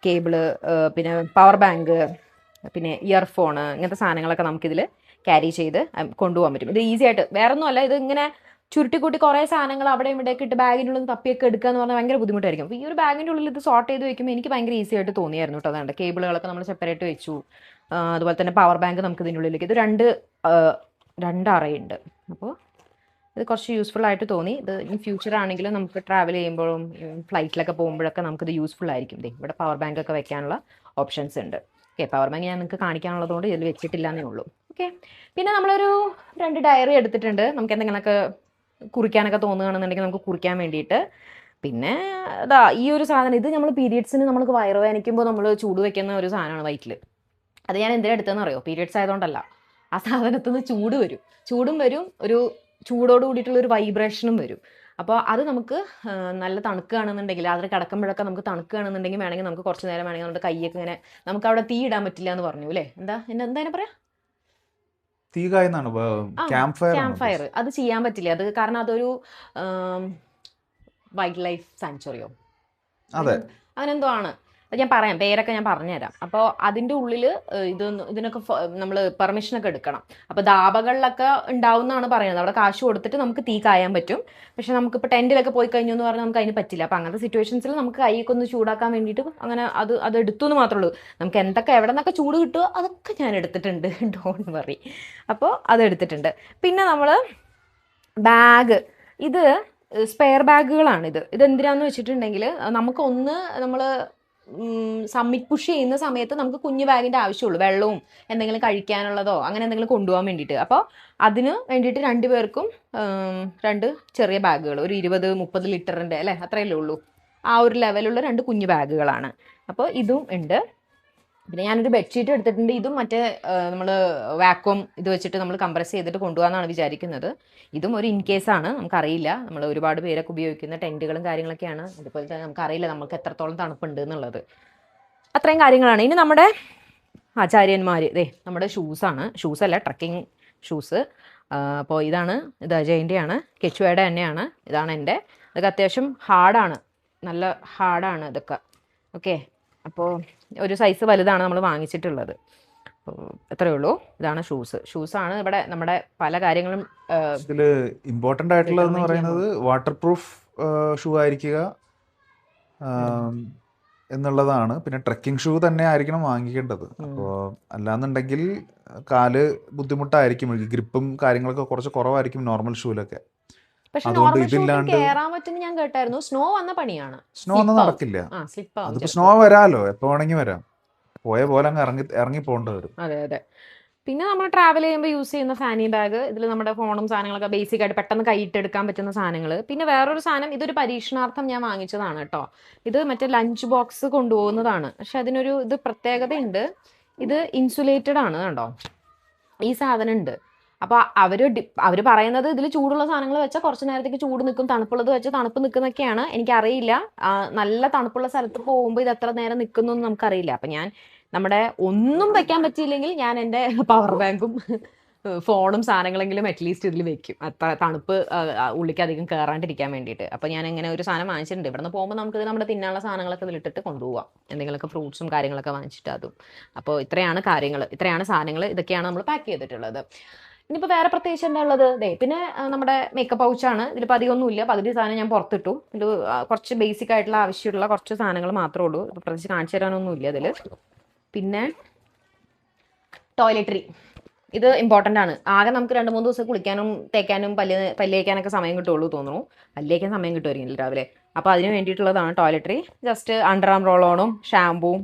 കേബിള്, പിന്നെ പവർ ബാങ്ക്, പിന്നെ ഇയർഫോണ്, ഇങ്ങനത്തെ സാധനങ്ങളൊക്കെ നമുക്കിതിൽ ക്യാരി ചെയ്ത് കൊണ്ടുപോകാൻ പറ്റും. ഇത് ഈസി ആയിട്ട്, വേറെ ഒന്നുമല്ല, ഇത് ഇങ്ങനെ ചുരുട്ടിക്കൂട്ടി കുറേ സാധനങ്ങൾ അവിടെ ഇവിടെയൊക്കെ ഇട്ട് ബാഗിൻ്റെ ഉള്ളിൽ തപ്പിയൊക്കെ എടുക്കുക എന്ന് പറഞ്ഞാൽ ഭയങ്കര ബുദ്ധിമുട്ടായിരിക്കും. അപ്പോൾ ഈ ഒരു ബാഗിൻ്റെ ഉള്ളിൽ ഇത് സോർട്ട് ചെയ്ത് വെക്കുമ്പോൾ എനിക്ക് ഭയങ്കര ഈസി ആയിട്ട് തോന്നിയായിരുന്നു കേട്ടോ. അതുകൊണ്ട് കേബിളുകളൊക്കെ നമ്മൾ സെപ്പറേറ്റ് വെച്ചു. അതുപോലെ തന്നെ പവർ ബാങ്ക് നമുക്ക് ഇതിൻ്റെ ഉള്ളിലേക്ക്, ഇത് രണ്ട് അറയുണ്ട്. അപ്പോൾ ഇത് കുറച്ച് യൂസ്ഫുൾ ആയിട്ട് തോന്നി. ഇത് ഇൻ ഫ്യൂച്ചർ ആണെങ്കിലും നമുക്ക് ട്രാവൽ ചെയ്യുമ്പോഴും ഫ്ലൈറ്റിലൊക്കെ പോകുമ്പോഴൊക്കെ നമുക്കിത് യൂസ്ഫുൾ ആയിരിക്കും. ഇവിടെ പവർ ബാങ്ക് ഒക്കെ വെക്കാനുള്ള ഓപ്ഷൻസ് ഉണ്ട്. ഓക്കെ, പവർ ബാങ്ക് ഞാൻ നിങ്ങൾക്ക് കാണിക്കാനുള്ളതുകൊണ്ട് ഇതിൽ വെച്ചിട്ടില്ല എന്നേ ഉള്ളൂ. ഓക്കെ, പിന്നെ നമ്മളൊരു 2 ഡയറി എടുത്തിട്ടുണ്ട്. നമുക്ക് എന്തെങ്കിലുമൊക്കെ കുറിക്കാനൊക്കെ തോന്നുകയാണെന്നുണ്ടെങ്കിൽ നമുക്ക് കുറിക്കാൻ വേണ്ടിയിട്ട്. പിന്നെ ഈ ഒരു സാധനം, ഇത് നമ്മൾ പീരിയഡ്സിന് നമ്മൾക്ക് വയറുവേദനിക്കുമ്പോൾ നമ്മൾ ചൂട് വെക്കുന്ന ഒരു സാധനമാണ് വയറ്റിൽ. അത് ഞാൻ എന്തിനാ എടുത്തതെന്ന് അറിയോ? പീരിയഡ്സ് ആയതുകൊണ്ടല്ല. ആ സാധനത്തിൽ നിന്ന് ചൂടും വരും, ഒരു ചൂടോട് കൂടിയിട്ടുള്ളൊരു വൈബ്രേഷനും വരും. അപ്പോൾ അത് നമുക്ക് നല്ല തണുക്കുകയാണെന്നുണ്ടെങ്കിൽ, അതിൽ കിടക്കുമ്പോഴൊക്കെ നമുക്ക് തണുക്കുകയാണെന്നുണ്ടെങ്കിൽ വേണമെങ്കിൽ നമുക്ക് കുറച്ച് നേരം വേണമെങ്കിൽ നമ്മുടെ കൈയൊക്കെ ഇങ്ങനെ, നമുക്ക് അവിടെ തീ ഇടാൻ പറ്റില്ല എന്ന് പറഞ്ഞു അല്ലേ? എന്താ പറയാ, ക്യാമ്പ് ഫയർ. അത് ചെയ്യാൻ പറ്റില്ല. അത് കാരണം അതൊരു വൈൽഡ് ലൈഫ് സാങ്ച്വറിയോ അങ്ങനെന്തോ ആണ്. ഞാൻ പറയാം, പേരൊക്കെ ഞാൻ പറഞ്ഞുതരാം. അപ്പോൾ അതിൻ്റെ ഉള്ളിൽ ഇതിനൊക്കെ നമ്മൾ പെർമിഷനൊക്കെ എടുക്കണം. അപ്പോൾ ധാബകളിലൊക്കെ ഉണ്ടാവുന്നതാണ് പറയുന്നത്. അവിടെ കാശ് കൊടുത്തിട്ട് നമുക്ക് തീ കായാൻ പറ്റും. പക്ഷെ നമുക്കിപ്പോൾ ടെൻറ്റിലൊക്കെ പോയി കഴിഞ്ഞു എന്ന് പറഞ്ഞാൽ നമുക്ക് അതിന് പറ്റില്ല. അപ്പോൾ അങ്ങനത്തെ സിറ്റുവേഷൻസിൽ നമുക്ക് കൈയൊക്കെ ഒന്ന് ചൂടാക്കാൻ വേണ്ടിയിട്ട് അങ്ങനെ അത് എടുത്തു എന്ന് മാത്രമേ ഉള്ളൂ. നമുക്ക് എന്തൊക്കെ എവിടെ നിന്നൊക്കെ ചൂട് കിട്ടുമോ അതൊക്കെ ഞാൻ എടുത്തിട്ടുണ്ട്, ഡോണ്ട് വറി. അപ്പോൾ അതെടുത്തിട്ടുണ്ട്. പിന്നെ നമ്മൾ ബാഗ്, ഇത് സ്പെയർ ബാഗുകളാണിത്. ഇതെന്തിനാന്ന് വെച്ചിട്ടുണ്ടെങ്കിൽ നമുക്കൊന്ന് നമ്മൾ സമ്മിറ്റ് പുഷ് ചെയ്യുന്ന സമയത്ത് നമുക്ക് കുഞ്ഞു ബാഗിൻ്റെ ആവശ്യമുള്ളൂ. വെള്ളവും എന്തെങ്കിലും കഴിക്കാനുള്ളതോ അങ്ങനെ എന്തെങ്കിലും കൊണ്ടുപോകാൻ വേണ്ടിയിട്ട്. അപ്പോൾ അതിന് വേണ്ടിയിട്ട് 2 പേർക്കും 2 ചെറിയ ബാഗുകൾ, ഒരു 20-30 ലിറ്ററിൻ്റെ അല്ലേ, അത്രയല്ലേ ഉള്ളൂ, ആ ഒരു ലെവലുള്ള 2 കുഞ്ഞു ബാഗുകളാണ്. അപ്പോൾ ഇതും ഉണ്ട്. പിന്നെ ഞാനൊരു ബെഡ്ഷീറ്റ് എടുത്തിട്ടുണ്ട്. ഇതും മറ്റേ നമ്മൾ വാക്വം ഇത് വെച്ചിട്ട് നമ്മൾ കംപ്രസ് ചെയ്തിട്ട് കൊണ്ടുപോകാമെന്നാണ് വിചാരിക്കുന്നത്. ഇതും ഒരു ഇൻ കേസാണ്, നമുക്കറിയില്ല. നമ്മൾ ഒരുപാട് പേരൊക്കെ ഉപയോഗിക്കുന്ന ടെൻറ്റുകളും കാര്യങ്ങളൊക്കെയാണ്. അതുപോലെ തന്നെ നമുക്കറിയില്ല നമുക്ക് എത്രത്തോളം തണുപ്പുണ്ട് എന്നുള്ളത്. അത്രയും കാര്യങ്ങളാണ്. ഇനി നമ്മുടെ ആചാര്യന്മാർ, നമ്മുടെ ഷൂസല്ല, ട്രക്കിംഗ് ഷൂസ്. അപ്പോൾ ഇത് അജയൻ്റെയാണ്, കെച്ചുവയുടെ തന്നെയാണ്. ഇതാണ് എൻ്റെ. ഇതൊക്കെ അത്യാവശ്യം ഹാർഡാണ്, നല്ല ഹാർഡാണ് ഇതൊക്കെ. ഓക്കെ, അപ്പോൾ ഒരു സൈസ് വലുതാണ് നമ്മൾ വാങ്ങിച്ചിട്ടുള്ളത്. എത്രയേ ഉള്ളൂ. ഇതാണ് ഷൂസാണ് ഇവിടെ നമ്മുടെ പല കാര്യങ്ങളും. ഇതിൽ ഇമ്പോർട്ടൻ്റ് ആയിട്ടുള്ളതെന്ന് പറയുന്നത് വാട്ടർ പ്രൂഫ് ഷൂ ആയിരിക്കുക എന്നുള്ളതാണ്. പിന്നെ ട്രെക്കിംഗ് ഷൂ തന്നെ ആയിരിക്കണം വാങ്ങിക്കേണ്ടത്. അപ്പോൾ അല്ലാന്നുണ്ടെങ്കിൽ കാല് ബുദ്ധിമുട്ടായിരിക്കും, ഗ്രിപ്പും കാര്യങ്ങളൊക്കെ കുറച്ച് കുറവായിരിക്കും നോർമൽ ഷൂലൊക്കെ. അതുകൊണ്ട് ഇതില്ലാണ്ട് ഞാൻ കേട്ടായിരുന്നു സ്നോ വന്ന പണിയാണ്. സ്നോ ഒന്നും നടക്കില്ല. അതിപ്പോ സ്നോ വരാലോ, എപ്പോ വേണമെങ്കിൽ വരാം. പോയ പോലെ അങ്ങ് ഇറങ്ങി പോകേണ്ടി വരും. അതെ. പിന്നെ നമ്മൾ ട്രാവൽ ചെയ്യുമ്പോൾ യൂസ് ചെയ്യുന്ന ഫാനി ബാഗ്, ഇതിൽ നമ്മുടെ ഫോണും സാധനങ്ങളൊക്കെ ബേസിക് ആയിട്ട് പെട്ടെന്ന് കൈയിട്ടെടുക്കാൻ പറ്റുന്ന സാധനങ്ങൾ. പിന്നെ വേറൊരു സാധനം, ഇതൊരു പരീക്ഷണാർത്ഥം ഞാൻ വാങ്ങിച്ചതാണ് കേട്ടോ. ഇത് മറ്റേ ലഞ്ച് ബോക്സ് കൊണ്ടുപോകുന്നതാണ്. പക്ഷെ അതിനൊരു പ്രത്യേകതയുണ്ട്. ഇത് ഇൻസുലേറ്റഡ് ആണ് കണ്ടോ, ഈ സാധനം ഉണ്ട്. അപ്പോൾ അവർ പറയുന്നത് ഇതിൽ ചൂടുള്ള സാധനങ്ങൾ വെച്ചാൽ കുറച്ച് നേരത്തേക്ക് ചൂട് നിൽക്കും, തണുപ്പുള്ളത് വെച്ചാൽ തണുപ്പ് നിൽക്കുന്നൊക്കെയാണ്. എനിക്കറിയില്ല, നല്ല തണുപ്പുള്ള സ്ഥലത്ത് പോകുമ്പോൾ ഇത് എത്ര നേരം നിൽക്കുന്നു എന്ന് നമുക്കറിയില്ല. അപ്പം ഞാൻ നമ്മുടെ ഒന്നും വെക്കാൻ പറ്റിയില്ലെങ്കിൽ ഞാൻ എൻ്റെ പവർ ബാങ്കും ഫോണും സാധനങ്ങളെങ്കിലും അറ്റ്ലീസ്റ്റ് ഇതിൽ വെക്കും, അത്ര തണുപ്പ് ഉള്ളിലേക്ക് അധികം കയറാണ്ടിരിക്കാൻ വേണ്ടിയിട്ട്. അപ്പോൾ ഞാൻ ഇങ്ങനെ ഒരു സാധനം വാങ്ങിച്ചിട്ടുണ്ട്. ഇവിടെ നിന്ന് പോകുമ്പോൾ നമുക്ക് നമ്മുടെ തിന്നാനുള്ള സാധനങ്ങളൊക്കെ ഇതിലിട്ടിട്ട് കൊണ്ടുപോകാം, എന്തെങ്കിലുമൊക്കെ ഫ്രൂട്ട്സും കാര്യങ്ങളൊക്കെ വാങ്ങിച്ചിട്ട് അതും. അപ്പോൾ ഇത്രയാണ് സാധനങ്ങൾ, ഇതൊക്കെയാണ് നമ്മൾ പാക്ക് ചെയ്തിട്ടുള്ളത്. ഇനിയിപ്പോൾ വേറെ പ്രത്യേകിച്ച് എന്താ ഉള്ളത്? പിന്നെ നമ്മുടെ മേക്കപ്പ് പൗച്ചാണ്. ഇതിലിപ്പോൾ അധികമൊന്നുമില്ല, പകുതി സാധനം ഞാൻ പുറത്തിട്ടു. ഇത് കുറച്ച് ബേസിക് ആയിട്ടുള്ള ആവശ്യമുള്ള കുറച്ച് സാധനങ്ങൾ മാത്രമേ ഉള്ളൂ. ഇപ്പോൾ പ്രത്യേകിച്ച് കാണിച്ചു തരാനൊന്നുമില്ല ഇതിൽ. പിന്നെ ടോയ്ലറ്ററി, ഇത് ഇമ്പോർട്ടൻ്റ് ആണ്. ആകെ നമുക്ക് 2-3 ദിവസം കുളിക്കാനും തേക്കാനും പല്ല് തേക്കാനൊക്കെ സമയം കിട്ടുള്ളൂ തോന്നുന്നു. പല്ല് തേക്കാൻ സമയം കിട്ടുമായിരിക്കും രാവിലെ. അപ്പോൾ അതിന് വേണ്ടിയിട്ടുള്ളതാണ് toiletry. Just under arm role ഓണും ഷാമ്പൂവും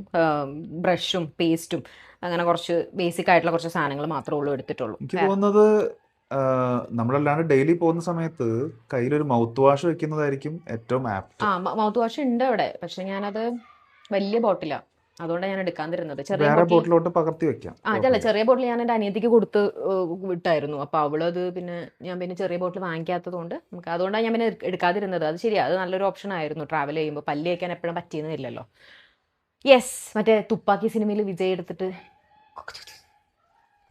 ബ്രഷും പേസ്റ്റും അങ്ങനെ കുറച്ച് ബേസിക് ആയിട്ടുള്ള കുറച്ച് സാധനങ്ങൾ മാത്രമേ ഉള്ളൂ എടുത്തിട്ടുള്ളൂ. എനിക്ക് തോന്നുന്നത് നമ്മളല്ലാണ്ട് ഡെയിലി പോകുന്ന സമയത്ത് കയ്യിലൊരു മൗത്ത് വാഷ് വെക്കുന്നതായിരിക്കും ഏറ്റവും ആപ്റ്റ്. മൗത്ത് വാഷ് ഉണ്ട് അവിടെ, പക്ഷെ ഞാനത് വലിയ ബോട്ടിലാണ്, അതുകൊണ്ടാണ് ഞാൻ എടുക്കാതിരുന്നത്. വേറെ ബോട്ടിലോട്ട് പകർത്തി വെക്കാം. അതല്ല, ചെറിയ ബോട്ടിൽ ഞാൻ എൻ്റെ അനിയത്തിക്ക് കൊടുത്ത് വിട്ടായിരുന്നു. അപ്പോൾ അവളത് ഞാൻ പിന്നെ ചെറിയ ബോട്ടിൽ വാങ്ങിക്കാത്തത് കൊണ്ട് അതുകൊണ്ടാണ് ഞാൻ പിന്നെ എടുക്കാതിരുന്നത്. അത് ശരിയാ, അത് നല്ലൊരു ഓപ്ഷൻ ആയിരുന്നു. ട്രാവൽ ചെയ്യുമ്പോൾ പല്ല് തേക്കാൻ എപ്പോഴും പറ്റിയെന്നില്ലല്ലോ. യെസ്, മറ്റേ തുപ്പാക്കി സിനിമയിൽ വിജയ് എടുത്തിട്ട്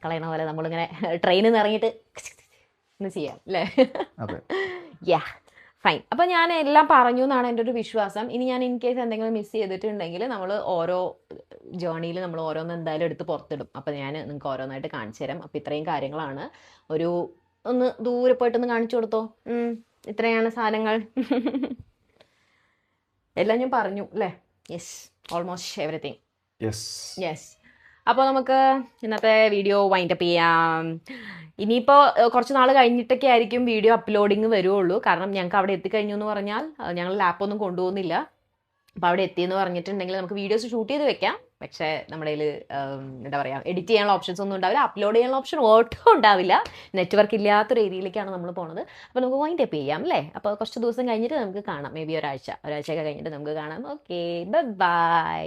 കളയണ പോലെ നമ്മളിങ്ങനെ ട്രെയിനിൽ നിന്ന് ഇറങ്ങിയിട്ട് ഒന്ന് ചെയ്യാം അല്ലേ? യാ, ഫൈൻ. അപ്പോൾ ഞാൻ എല്ലാം പറഞ്ഞു എന്നാണ് എൻ്റെ ഒരു വിശ്വാസം. ഇനി ഞാൻ ഇൻ കേസ് എന്തെങ്കിലും മിസ് ചെയ്തിട്ടുണ്ടെങ്കിൽ നമ്മൾ ഓരോ ജേർണിയിൽ നമ്മൾ ഓരോന്ന് എന്തായാലും എടുത്ത് പുറത്തിടും. അപ്പോൾ ഞാൻ നിങ്ങൾക്ക് ഓരോന്നായിട്ട് കാണിച്ചു തരാം. അപ്പോൾ ഇത്രയും കാര്യങ്ങളാണ്. ഒന്ന് ദൂരെ പോയിട്ടൊന്ന് കാണിച്ചു കൊടുത്തോ. ഇത്രയാണ് സാധനങ്ങൾ. എല്ലാം ഞാൻ പറഞ്ഞു അല്ലേ? Yes, almost everything. യെസ്. അപ്പോൾ നമുക്ക് ഇന്നത്തെ വീഡിയോ വൈൻഡപ്പ് ചെയ്യാം. ഇനിയിപ്പോൾ കുറച്ച് നാൾ കഴിഞ്ഞിട്ടൊക്കെ ആയിരിക്കും വീഡിയോ അപ്ലോഡിങ് വരുള്ളൂ. കാരണം ഞങ്ങൾക്ക് അവിടെ എത്തിക്കഴിഞ്ഞു എന്ന് പറഞ്ഞാൽ ഞങ്ങൾ ലാപ്പൊന്നും കൊണ്ടുപോകുന്നില്ല. അപ്പോൾ അവിടെ എത്തിയെന്ന് പറഞ്ഞിട്ടുണ്ടെങ്കിൽ നമുക്ക് വീഡിയോസ് ഷൂട്ട് ചെയ്ത് വെക്കാം. പക്ഷേ നമ്മുടെ കയ്യിൽ എന്താ പറയുക, എഡിറ്റ് ചെയ്യാനുള്ള ഓപ്ഷൻസ് ഒന്നും ഉണ്ടാവില്ല, അപ്ലോഡ് ചെയ്യാനുള്ള ഓപ്ഷൻ ഒട്ടും ഉണ്ടാവില്ല. നെറ്റ്വർക്ക് ഇല്ലാത്തൊരു ഏരിയയിലേക്കാണ് നമ്മൾ പോകുന്നത്. അപ്പോൾ നമുക്ക് വൈൻഡപ്പ് ചെയ്യാം അല്ലേ? അപ്പോൾ കുറച്ച് ദിവസം കഴിഞ്ഞിട്ട് നമുക്ക് കാണാം. മേ ബി ഒരാഴ്ചയൊക്കെ കഴിഞ്ഞിട്ട് നമുക്ക് കാണാം. Okay, by.